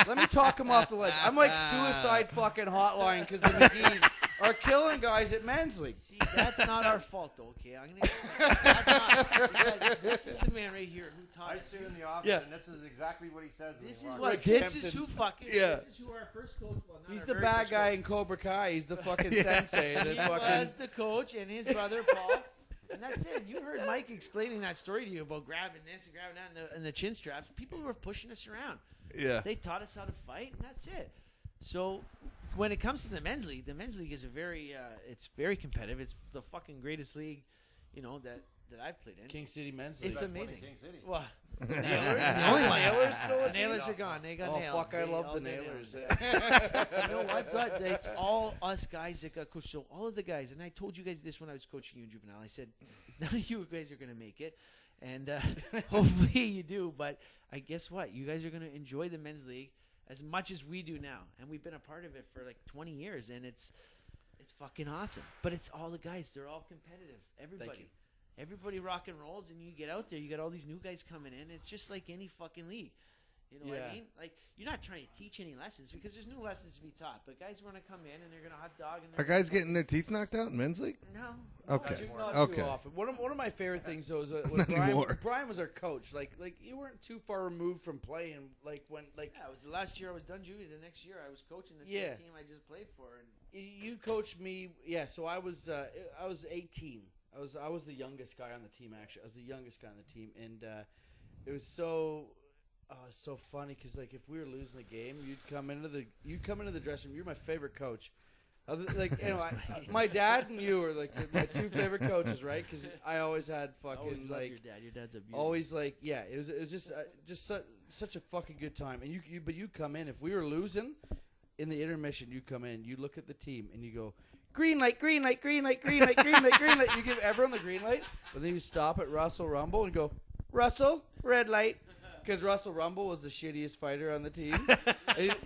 let me talk him off the ledge. I'm like suicide fucking hotline because the McGees are killing guys at men's league. See, that's not our fault, though, okay? I'm gonna. That's not. Because this is the man right here who taught. I see in the office, Yeah. and this is exactly what he says. This is when we what. walk This Kempton's- is who fucking. Yeah. This is who our first coach. Well, not He's our the very bad first guy coach. in Cobra Kai. He's the fucking Yeah. sensei. He That fucking. was the coach, and his brother Paul. And that's it. You heard Mike explaining that story to you about grabbing this and grabbing that and the chin straps. People were pushing us around. Yeah. They taught us how to fight, and that's it. So when it comes to the men's league is a very it's very competitive. It's the fucking greatest league, that I've played in. King City men's league. It's amazing. King City. Well, Nailers? the only one. Nailers still a The Nailers team? are gone. They got Oh nailed. fuck! I They love all the got Nailers. nailed. You know what? But it's all us guys that got coached. So all of the guys, and I told you guys this when I was coaching you in juvenile. I said, none of you guys are going to make it, and hopefully you do. But I guess what? You guys are going to enjoy the men's league as much as we do now, and we've been a part of it for like 20 years, and it's fucking awesome. But it's all the guys. They're all competitive. Everybody. you. Everybody rock and rolls, and you get out there. You got all these new guys coming in. It's just like any fucking league. You know what I Yeah. mean? Like, you're not trying to teach any lessons because there's no lessons to be taught. But guys want to come in and they're going to hot dog. And Are guys getting their teeth knocked out in men's league? No. Okay. Not Okay. too often. One of my favorite things though is when Not anymore. Brian was our coach. Like you weren't too far removed from playing. Like when Yeah, it was the last year I was done juvie. The next year I was coaching the Yeah. same team I just played for. And you coached me. Yeah. So I was 18. I was the youngest guy on the team. Actually, I was the youngest guy on the team, and it was so funny because like if we were losing a game, you'd come into the dressing room. You're my favorite coach. My dad and you are like my two favorite coaches, right? Because I always had I always fucking loved like your dad. Your dad's a beauty. always like yeah. It was just such a fucking good time. And you come in if we were losing in the intermission, you come in, you look at the team, and you go. Green light, green light, green light, green light, green light, green light. You give everyone the green light, but then you stop at Russell Rumble and go, Russell, red light. Because Russell Rumble was the shittiest fighter on the team.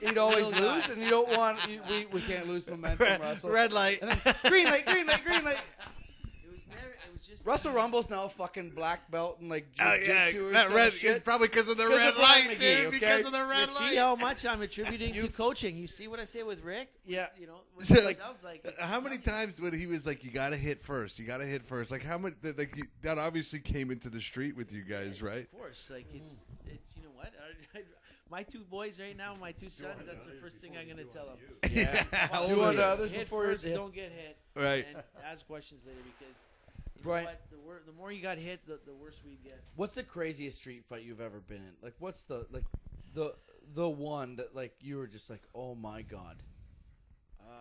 He'd always lose, and you don't want, we can't lose momentum, Russell. Red light. And then, green light, green light, green light. It was just Russell Rumble's now a fucking black belt and like Oh yeah, jiu-jitsu or that some red. shit. It's probably because of the 'Cause red of Brian light, McGee, dude. okay? Because of the red You light. see how much I'm attributing to coaching. You see what I say with Rick? Yeah. You know, when So, he like, sounds like it's How many tough. times when he was like, "You got to hit first. You got to hit first. Like how much? Like that obviously came into the street with you guys, right? Of course, like it's you know what? My two boys right now, my two sons. That's the first thing I'm gonna tell them. Yeah. How Do old are unto you? others Hit before first, you don't get hit. Right. And ask questions later because you Brian- know what? The more you got hit, the worse we get. What's the craziest street fight you've ever been in? Like, what's the one that like you were just like, oh my god?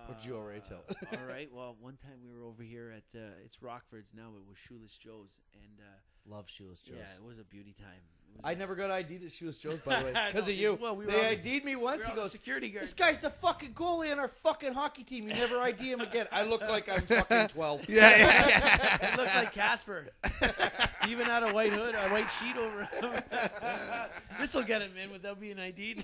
What'd you already tell? All right. Well, one time we were over here at it's Rockford's now. It was Shoeless Joe's, and Love Shoeless Joe's. yeah, it was a beauty time. It was I never got ID'd at Shoeless Joe's, by the way, because No, of you. well, we were They all- ID'd me once. we were He all the goes, security guard. "This guy's the fucking goalie on our fucking hockey team. You never ID him again." I look like I'm fucking 12. Yeah. It looked like Casper. He even had a white hood, a white sheet over him. This will get him in without being ID'd.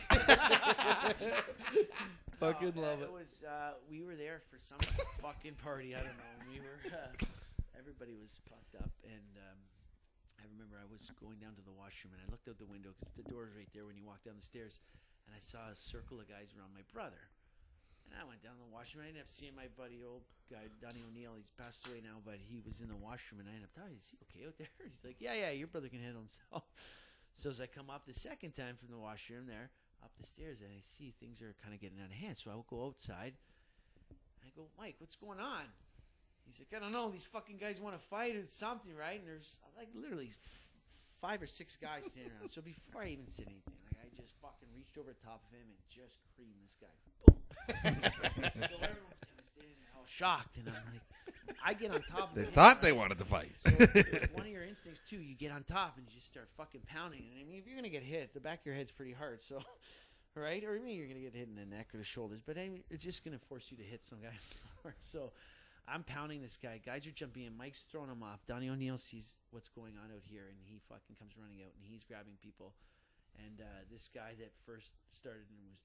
Fucking love It it. was we were there for some fucking party. I don't know. We were everybody was fucked up, and I remember I was going down to the washroom, and I looked out the window because the door is right there when you walk down the stairs, and I saw a circle of guys around my brother. And I went down to the washroom. I ended up seeing my buddy, old guy, Donnie O'Neill. He's passed away now, but he was in the washroom, and I ended up telling him, "Is he okay out there?" He's like, "Yeah, your brother can handle himself." So as I come up the second time from the washroom there, up the stairs, and I see things are kind of getting out of hand. So I will go outside. I go, "Mike, what's going on?" He's like, "I don't know. These fucking guys want to fight or something, right?" And there's like literally 5 or 6 guys standing around. So before I even said anything, like I just just fucking reached over the top of him and just creamed this guy. Boom. So everyone's kind of standing there all shocked, and I'm like, I get on top of They him, thought they right? wanted to fight. So one of your instincts too, you get on top and you just start fucking pounding. And I mean, if you're gonna get hit, the back of your head's pretty hard. So, right? Or I mean, you're gonna get hit in the neck or the shoulders, but I mean, it's just gonna force you to hit some guy. So, I'm pounding this guy. Guys are jumping in. Mike's throwing him off. Donnie O'Neill sees what's going on out here, and he fucking comes running out, and he's grabbing people. And this guy that first started and was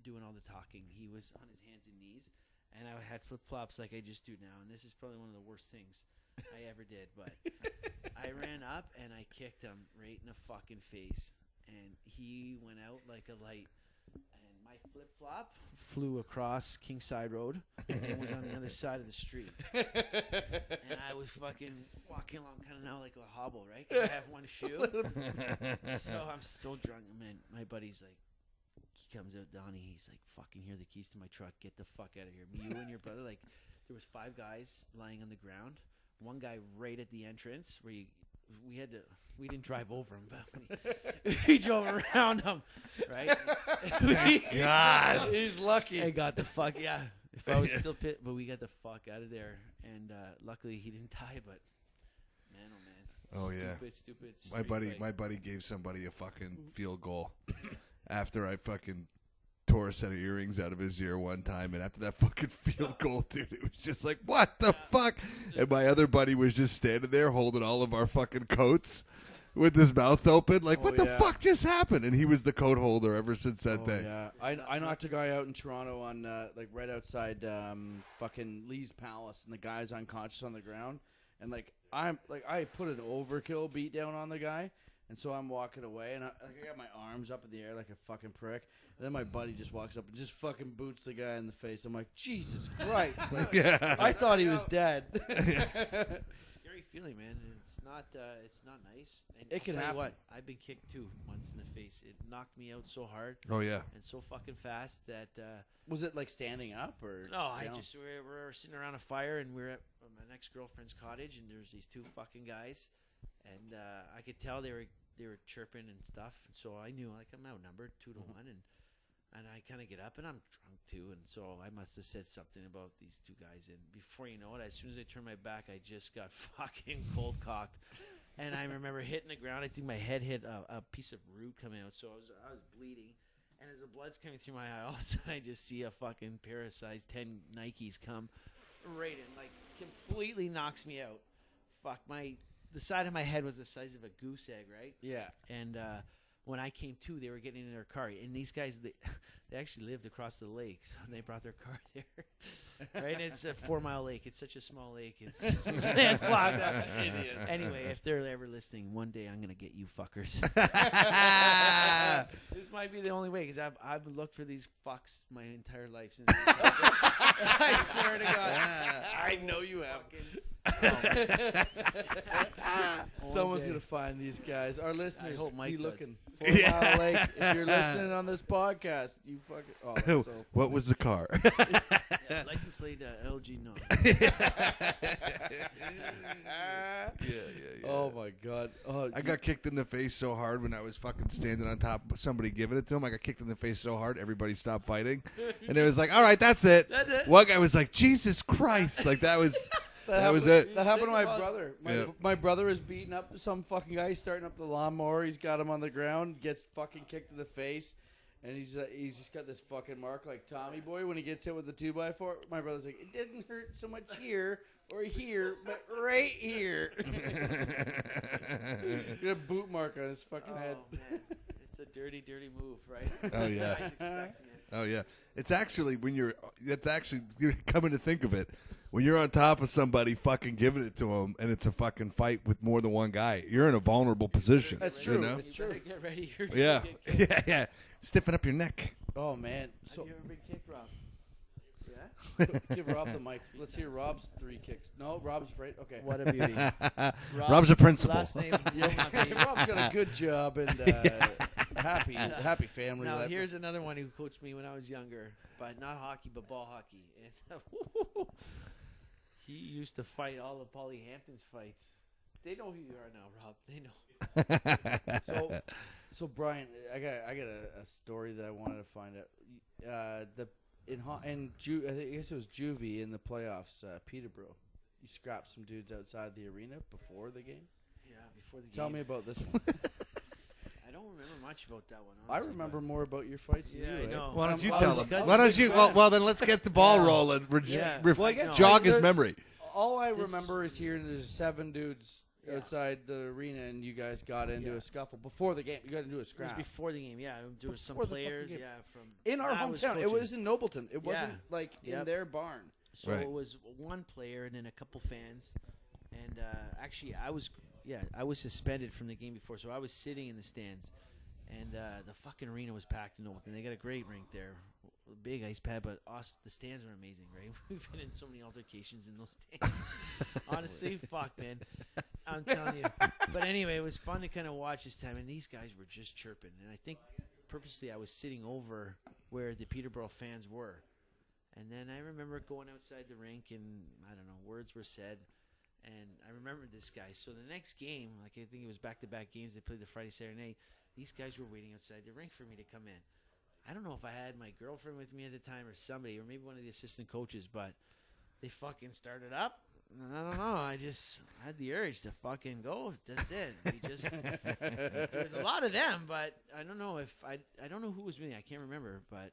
doing all the talking, he was on his hands and knees. And I had flip-flops like I just do now. And this is probably one of the worst things I ever did. But I ran up and I kicked him right in the fucking face. And he went out like a light. And my flip-flop flew across Kingside Road and was on the other side of the street. And I was fucking walking along kind of now like a hobble, right? 'Cause I have one shoe. So I'm so drunk. Man, my buddy's like, he comes out, Donnie, he's like, fucking, here are the keys to my truck, get the fuck out of here. You and your brother, like, there was 5 guys lying on the ground. One guy right at the entrance where we didn't drive over him, but we drove around him, right? God. He's lucky. I got the fuck, yeah. If I was still pit, but we got the fuck out of there. And luckily he didn't die, but man, oh man. Oh, yeah. Stupid. My buddy gave somebody a fucking field goal after I fucking tore a set of earrings out of his ear one time, and after that fucking field goal, dude, it was just like, what the fuck? And my other buddy was just standing there holding all of our fucking coats with his mouth open, like, what the fuck just happened? And he was the coat holder ever since that day. Yeah, I knocked a guy out in Toronto on like right outside fucking Lee's Palace, and the guy's unconscious on the ground, and I put an overkill beat down on the guy. And so I'm walking away, and I got my arms up in the air like a fucking prick. And then my buddy just walks up and just fucking boots the guy in the face. I'm like, Jesus Christ. Like, I thought he was dead. It's a scary feeling, man. And it's not nice. And It can I'll tell happen. you what, I've been kicked too once in the face. It knocked me out so hard Oh, yeah. and so fucking fast that Was it like standing up or? no, I down? just we were sitting around a fire, and we're at my ex-girlfriend's cottage, and there's these 2 fucking guys, and I could tell they were chirping and stuff, and so I knew, like, I'm outnumbered 2 to 1, and I kind of get up, and I'm drunk too, and so I must have said something about these 2 guys, and before you know it, as soon as I turned my back, I just got fucking cold cocked, and I remember hitting the ground. I think my head hit a piece of root coming out, so I was bleeding. And as the blood's coming through my eye, all of a sudden I just see a fucking pair of size 10 Nikes come right in, like, completely knocks me out. Fuck, the side of my head was the size of a goose egg, right? Yeah. And when I came to, they were getting in their car. And these guys, they actually lived across the lake, so they brought their car there. Right? And it's a 4-mile lake. It's such a small lake. It's landlocked. Anyway, if they're ever listening, one day I'm going to get you fuckers. This might be the only way, because I've looked for these fucks my entire life since. I swear to God. I know you have. Someone's going to find these guys. Our listeners hope Mike be does. looking. 4 Mile Lake. If you're listening on this podcast, you fucking. Oh, that's so funny. What was the car? Yeah, license plate LG, no. Yeah. Oh my God! Oh, I got kicked in the face so hard when I was fucking standing on top of somebody giving it to him. I got kicked in the face so hard, everybody stopped fighting. And it was like, all right, that's it. That's it. One guy was like, Jesus Christ. Like, that was it. That happened to my about- brother. Yeah. My brother is beating up some fucking guy. He's starting up the lawnmower. He's got him on the ground. Gets fucking kicked in the face. And he's just got this fucking mark like Tommy Boy when he gets hit with the 2x4. My brother's like, it didn't hurt so much here or here, but right here. Got a boot mark on his fucking head. Man. It's a dirty, dirty move, right? Oh, yeah. Guys expecting it. Oh, yeah. It's actually, you're coming to think of it, when you're on top of somebody fucking giving it to them and it's a fucking fight with more than one guy, you're in a vulnerable position. That's you true. know? It's You better true. get ready. You're Yeah. gonna get kicked. Yeah. Stiffen up your neck. Oh man! Have So you ever been kicked, Rob? Yeah. give Rob the mic. Let's hear Rob's 3 kicks. No, Rob's right. Okay. What a beauty. Rob's a principal. Last name. Rob's got a good job and happy family. Now life. here's another one who coached me when I was younger, but not hockey, but ball hockey. And he used to fight all of Paulie Hampton's fights. They know who you are now, Rob. They know. So Brian, I got a story that I wanted to find out. I guess it was Juvie in the playoffs, Peterborough. You scrapped some dudes outside the arena before the game. Yeah, before the game. Tell me about this one. I don't remember much about that one. I Honestly, remember more about your fights than Yeah, you. I eh? know. Why don't you Well, tell it's him? because Why he's a don't big you? fan. Well, then let's get the ball Yeah. rolling. Yeah. Well, I guess- Jog his there's- memory. All I remember is hearing there's 7 dudes outside the arena, and you guys got into a scuffle before the game. You got into a It was scrap before the game. Yeah, there was some Before the fucking players. game. Yeah, from in our I was hometown. It coaching. was in Nobleton. It wasn't Yeah. like in Yep. their barn. So Right. it was one player and then a couple fans, and actually I was suspended from the game before, so I was sitting in the stands, and the fucking arena was packed in Nobleton. They got a great rink there, a big ice pad, but the stands are amazing, right? We've been in so many altercations in those stands. Honestly, fuck, man, I'm telling you. But anyway, it was fun to kind of watch this time, and these guys were just chirping, and I think purposely I was sitting over where the Peterborough fans were. And then I remember going outside the rink, and I don't know, words were said, and I remember this guy. So the next game, like I think it was back-to-back games, they played the Friday, Saturday night. These guys were waiting outside the rink for me to come in. I don't know if I had my girlfriend with me at the time or somebody, or maybe one of the assistant coaches, but they fucking started up. And I don't know. I had the urge to fucking go. That's it. There was a lot of them, but I don't know if I don't know who was with me. I can't remember, but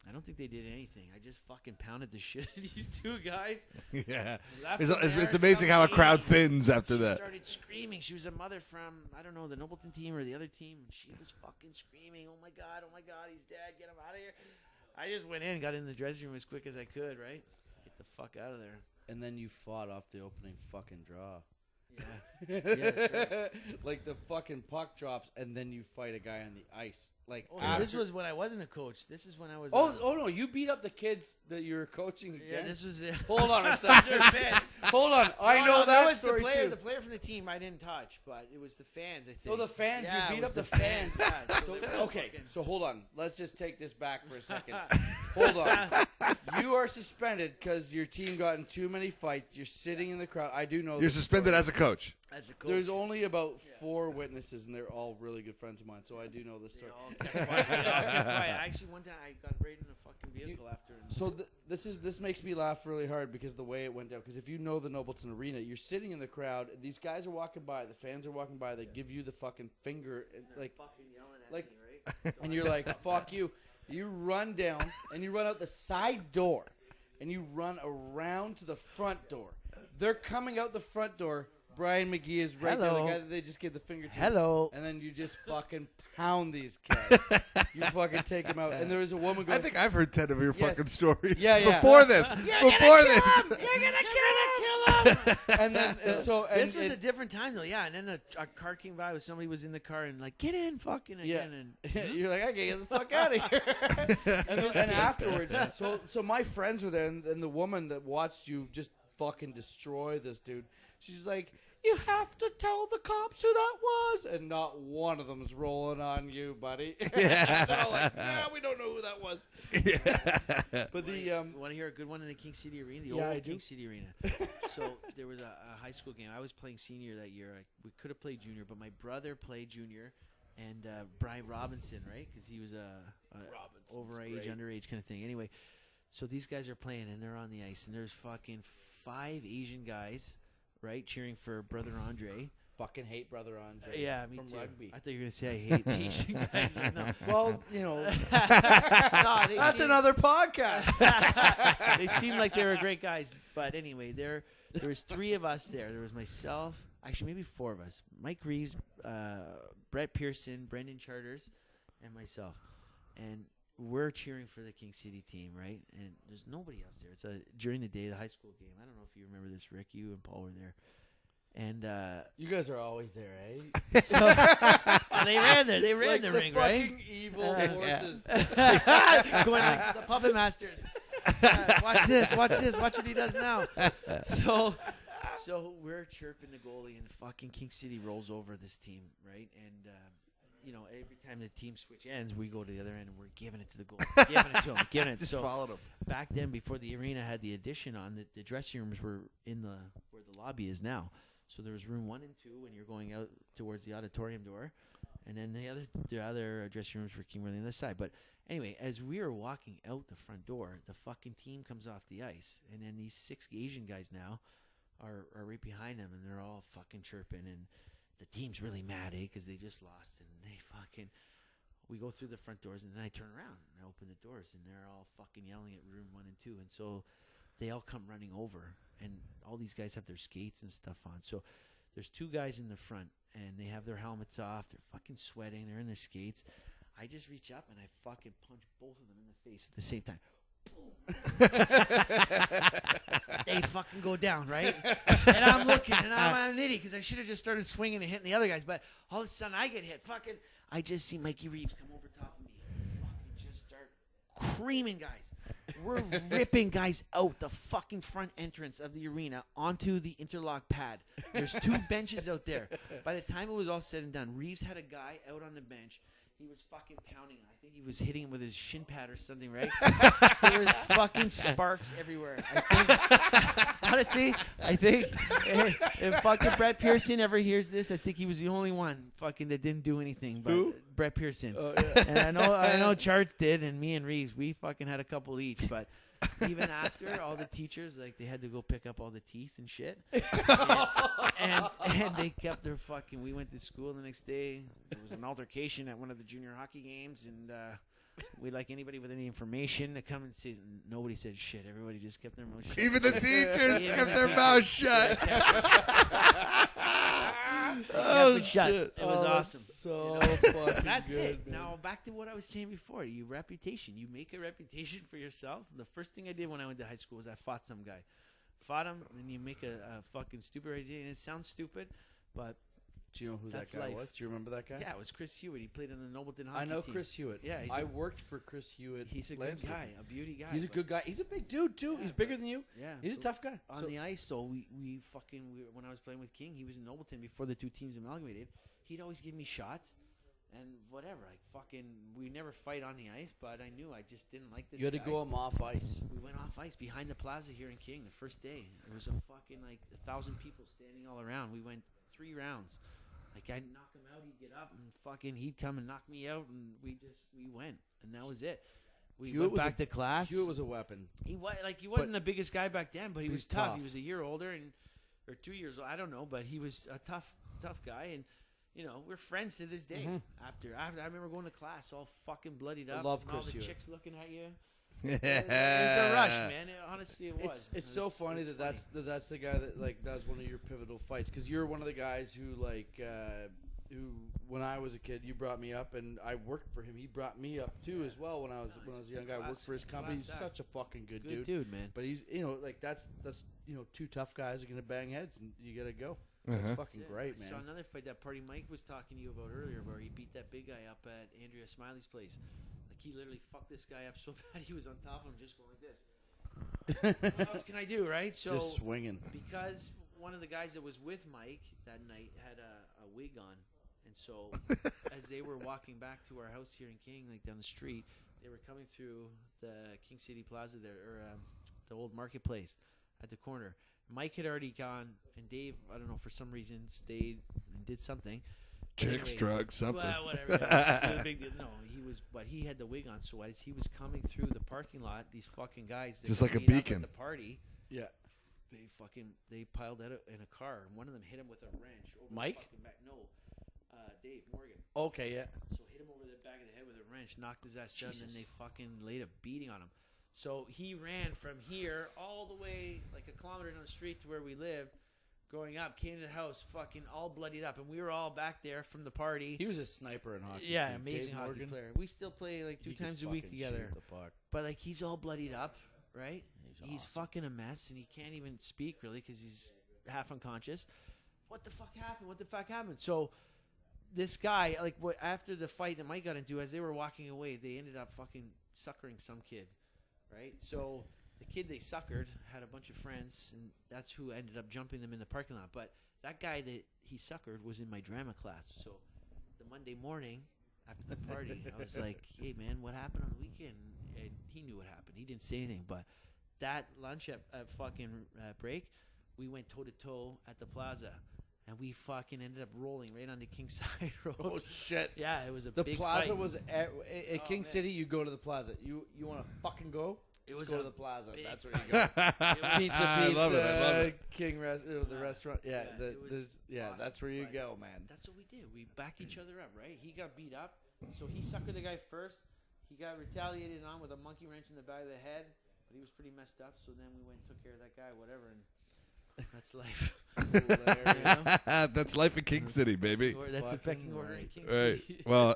I don't think they did anything. I just fucking pounded the shit out of these two guys. Yeah, Left it's, them there, it's amazing how a crowd somebody- thins after She that. started screaming. She was a mother from, I don't know, the Nobleton team or the other team. And she was fucking screaming, oh my God, he's dead. Get him out of here. I just went in, got in the dressing room as quick as I could, right? Get the fuck out of there. And then you fought off the opening fucking draw. Yeah. Yeah, that's right. Like the fucking puck drops, and then you fight a guy on the ice. Like Oh, so this was when I wasn't a coach. This is when I was. Oh no! You beat up the kids that you were coaching Yeah, against. this was it. Hold on a second. Hold on. I know that was story the player, too. The player from the team I didn't touch, but it was the fans. I think. Oh, the fans! Yeah, you it beat was up the fans. Yeah, so So, they were okay, fucking- so hold on. Let's just take this back for a second. Hold on. You are suspended because your team got in too many fights. You're sitting in the crowd. I do know. You're this suspended story. as a coach. As a coach. There's only about 4 witnesses, and they're all really good friends of mine. So I do know this They story. all kept quiet. They all kept quiet. Actually, one time I got right in a fucking vehicle after. And So this makes me laugh really hard because the way it went down. Because if you know the Nobleton Arena, you're sitting in the crowd. These guys are walking by. The fans are walking by. They give you the fucking finger, like, fucking yelling at like- me, right? and you're like, "Fuck you." You run down and you run out the side door, and you run around to the front door. They're coming out the front door. Bryan Magee is right there, the Hello. guy that they just gave the finger to. Hello. And then you just fucking pound these kids. You fucking take them out. And there was a woman going, I think I've heard 10 of your Yes. fucking stories Yeah, yeah. before this. Before this. You're gonna kill him. and then and so and This was it- a different time though, yeah. And then a car came by. Somebody was in the car and like, get in, fucking again. And You're like, okay, get the fuck out of here. and afterwards, so my friends were there, and the woman that watched you just fucking destroy this dude, she's like, you have to tell the cops who that was, and not one of them is rolling on you, buddy. They're all like, yeah, we don't know who that was. But the want to hear a good one in the King City Arena? The Yeah, old I do. King City Arena. So there was a high school game. I was playing senior that year. We could have played junior, but my brother played junior, and Brian Robinson, right? Because he was a overage, underage kind of thing. Anyway, so these guys are playing, and they're on the ice, and there's fucking 5 Asian guys, right, cheering for Brother Andre. fucking hate Brother Andre. Yeah, me from too. rugby. I thought you were gonna say I hate Asian guys. But no. Well, you know, No, they that's seem- another podcast. They seemed like they were great guys, but anyway, there was 3 of us there. There was myself, actually maybe 4 of us: Mike Reeves, Brett Pearson, Brendan Charters, and myself. And we're cheering for the King City team, right? And there's nobody else there. It's during the day, the high school game. I don't know if you remember this, Rick. You and Paul were there. And You guys are always there, eh? so they ran there. They ran Like the the ring, right? fucking evil forces. Going like the puppet masters. Watch this, watch what he does now. So we're chirping the goalie, and fucking King City rolls over this team, right? And every time the team switch ends, we go to the other end and we're giving it to the goalie, giving it to him, giving it. Just So followed him. back then, before the arena had the addition on, the dressing rooms were in where the lobby is now. So there was room 1 and 2 when you're going out towards the auditorium door, and then the other dressing rooms for King were on the other side. But anyway, as we were walking out the front door, the fucking team comes off the ice, and then these 6 Asian guys now are right behind them, and they're all fucking chirping, and the team's really mad, because they just lost, and they fucking. We go through the front doors, and then I turn around and I open the doors, and they're all fucking yelling at room 1 and 2, and so they all come running over, and all these guys have their skates and stuff on. So there's 2 guys in the front, and they have their helmets off. They're fucking sweating. They're in their skates. I just reach up and I fucking punch both of them in the face at the same time. They fucking go down, right? And I'm looking, and I'm an idiot because I should have just started swinging and hitting the other guys. But all of a sudden, I get hit. Fucking, I just see Mikey Reeves come over top of me, fucking just start creaming guys. We're ripping guys out the fucking front entrance of the arena onto the interlock pad. There's 2 benches out there. By the time it was all said and done, Reeves had a guy out on the bench. He was fucking pounding him. I think he was hitting him with his shin pad or something, right? There was fucking sparks everywhere. Honestly, I think if fucking Brett Pearson ever hears this, I think he was the only one fucking that didn't do anything. But Who? Brett Pearson. Oh, yeah. And I know Charts did, and me and Reeves, we fucking had a couple each. But even after, all the teachers, like, they had to go pick up all the teeth and shit. And they kept their fucking. We went to school the next day. There was an altercation at one of the junior hockey games, and we'd like anybody with any information to come and say. Nobody said shit. Everybody just kept their mouth shut. Even the teachers Even kept the their teachers. mouths shut. Oh, shut. shit. It was awesome. So You fucking That's good, it. man. Now back to what I was saying before. Your reputation. You make a reputation for yourself. The first thing I did when I went to high school was I fought some guy. Fought him, and you make a fucking stupid idea. And it sounds stupid, but Do you know who that That's guy life. was? Do you remember that guy? yeah, it was Chris Hewitt. He played in the Nobleton hockey I know team. Chris Hewitt. Yeah, I worked for Chris Hewitt. He's a good landscaping. guy, a beauty guy. He's a but- good guy. He's a big dude too. Yeah, He's but- bigger than you. Yeah, He's a so tough guy. on So- the ice, though, we when I was playing with King, he was in Nobleton before the 2 teams amalgamated. He'd always give me shots and whatever. Like fucking, we never fight on the ice, but I knew I just didn't like this. you had to guy. go him off ice. We went off ice behind the plaza here in King the first day. There was a fucking 1,000 people standing all around. We went 3 rounds. Like I'd knock him out, he'd get up, and fucking he'd come and knock me out, and we went, and that was it. We Hewitt went was back to class. Hewitt was a weapon. He wasn't the biggest guy back then, but he He was was tough. tough. He was a year older or 2 years old. I don't know, but he was a tough guy, and we're friends to this day. After I remember going to class all fucking bloodied I up, love and all Chris the Hewitt. chicks looking at you. It's a rush, man. Honestly, it was. It's so funny it's that's the guy that that was one of your pivotal fights because you're one of the guys who who when I was a kid you brought me up and I worked for him. He brought me up too as well when I was a young guy. I worked for his company. He's class such a fucking good good dude. dude, man. But he's that's 2 tough guys are gonna bang heads and you gotta go. Uh-huh. That's fucking Yeah, great, I man. saw another fight that Party Mike was talking to you about earlier, where he beat that big guy up at Andrea Smiley's place. Like he literally fucked this guy up so bad he was on top of him, just going like this. What else can I do, right? So Just swinging. because one of the guys that was with Mike that night had a wig on, and so as they were walking back to our house here in King, like down the street, they were coming through the King City Plaza there, or the old marketplace at the corner. Mike had already gone, and Dave, I don't know, for some reason, stayed and did something. Chicks, Anyway, drugs, something. Well, whatever. It was a big deal. No, but he had the wig on. So as he was coming through the parking lot, these fucking guys, that Just were like a made up beacon. at the party, Yeah. they piled out in a car, and one of them hit him with a wrench. Over Mike? The fucking back. No, Dave Morgan. Okay, yeah. So hit him over the back of the head with a wrench, knocked his ass down, and then they fucking laid a beating on him. So he ran from here all the way like a kilometer down the street to where we lived, going up, came to the house, fucking all bloodied up, and we were all back there from the party. He was a sniper in hockey. Yeah, too. amazing Dave hockey Morgan. player. We still play like 2 He could times a week fucking together. shoot the puck. But like he's all bloodied up, right? He's awesome. fucking a mess, and he can't even speak really because he's half unconscious. What the fuck happened? What the fuck happened? So this guy, like, after the fight that Mike got into, as they were walking away, they ended up fucking suckering some kid, right? So the kid they suckered had a bunch of friends, and that's who ended up jumping them in the parking lot. But that guy that he suckered was in my drama class. So the Monday morning after the party, I was like, hey, man, what happened on the weekend? And he knew what happened. He didn't say anything. But that lunch at fucking break, we went toe-to-toe at the plaza. and we fucking ended up rolling right onto Kingside Road. Oh shit! Yeah, it was a The big plaza fight. was at King man. City. You go to the plaza. You want to fucking go? It was Let's go a to the plaza. big That's where you go. Pizza, I love it. I love it. King the restaurant. Yeah, Yeah, it was awesome, that's where you but go, man. That's what we did. We backed each other up, right? He got beat up, so he suckered the guy first. He got retaliated on with a monkey wrench in the back of the head, but he was pretty messed up. So then we went and took care of that guy, whatever, and that's life. That's life in King City, baby. Or that's a Fucking pecking order in right. King Right. City. Well,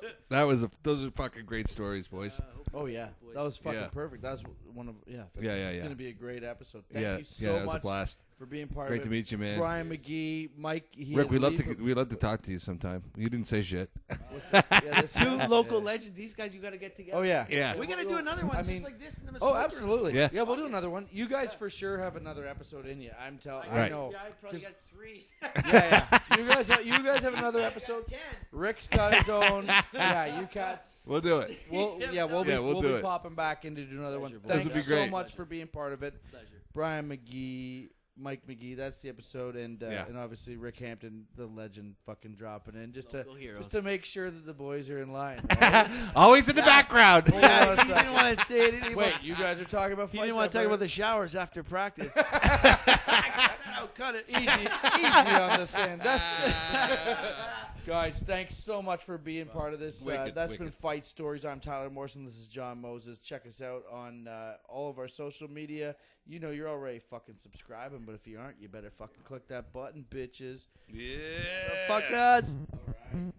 those are fucking great stories, boys. Oh yeah, that was fucking Yeah. perfect. That was one of Yeah. It's gonna be a great episode. Thank you that so was a much blast. for being part Great of to it. meet you, man. Bryan Magee, Mike. Rick, we'd love to talk to you sometime. You didn't say shit. Two local legends. These guys, you got to get together. Oh yeah, Yeah. We're gonna do another one I just mean- like this in the Oh, smoke room. absolutely. Yeah. We'll do another one. You guys for sure have another episode in you. I'm telling. I Right. know. Yeah, I probably 'Cause- got 3. Yeah. You guys have another episode. 10. Rick's got his own. Yeah, you cats. We'll do it. We'll we'll do be it. popping back in to do another one. Pleasure, boys. This Thanks would be so great. much for being part of it. Pleasure. Bryan Magee, Mike Magee. That's the episode, and Yeah. and obviously Rick Hampton, the legend, fucking dropping in Local heroes. just to make sure that the boys are in line. Right? Always in the background. Hold on a Yeah, he second. didn't want to say it. He didn't Wait, want- you guys are talking about He fights didn't want up to talk there? about the showers after practice. Oh, cut it. easy on this end. Guys, thanks so much for being part of this. Wicked, That's been wicked. Fight Stories. I'm Tyler Morrison. This is John Moses. Check us out on all of our social media. You know you're already fucking subscribing, but if you aren't, you better fucking click that button, bitches. Yeah. Fuck us. All right.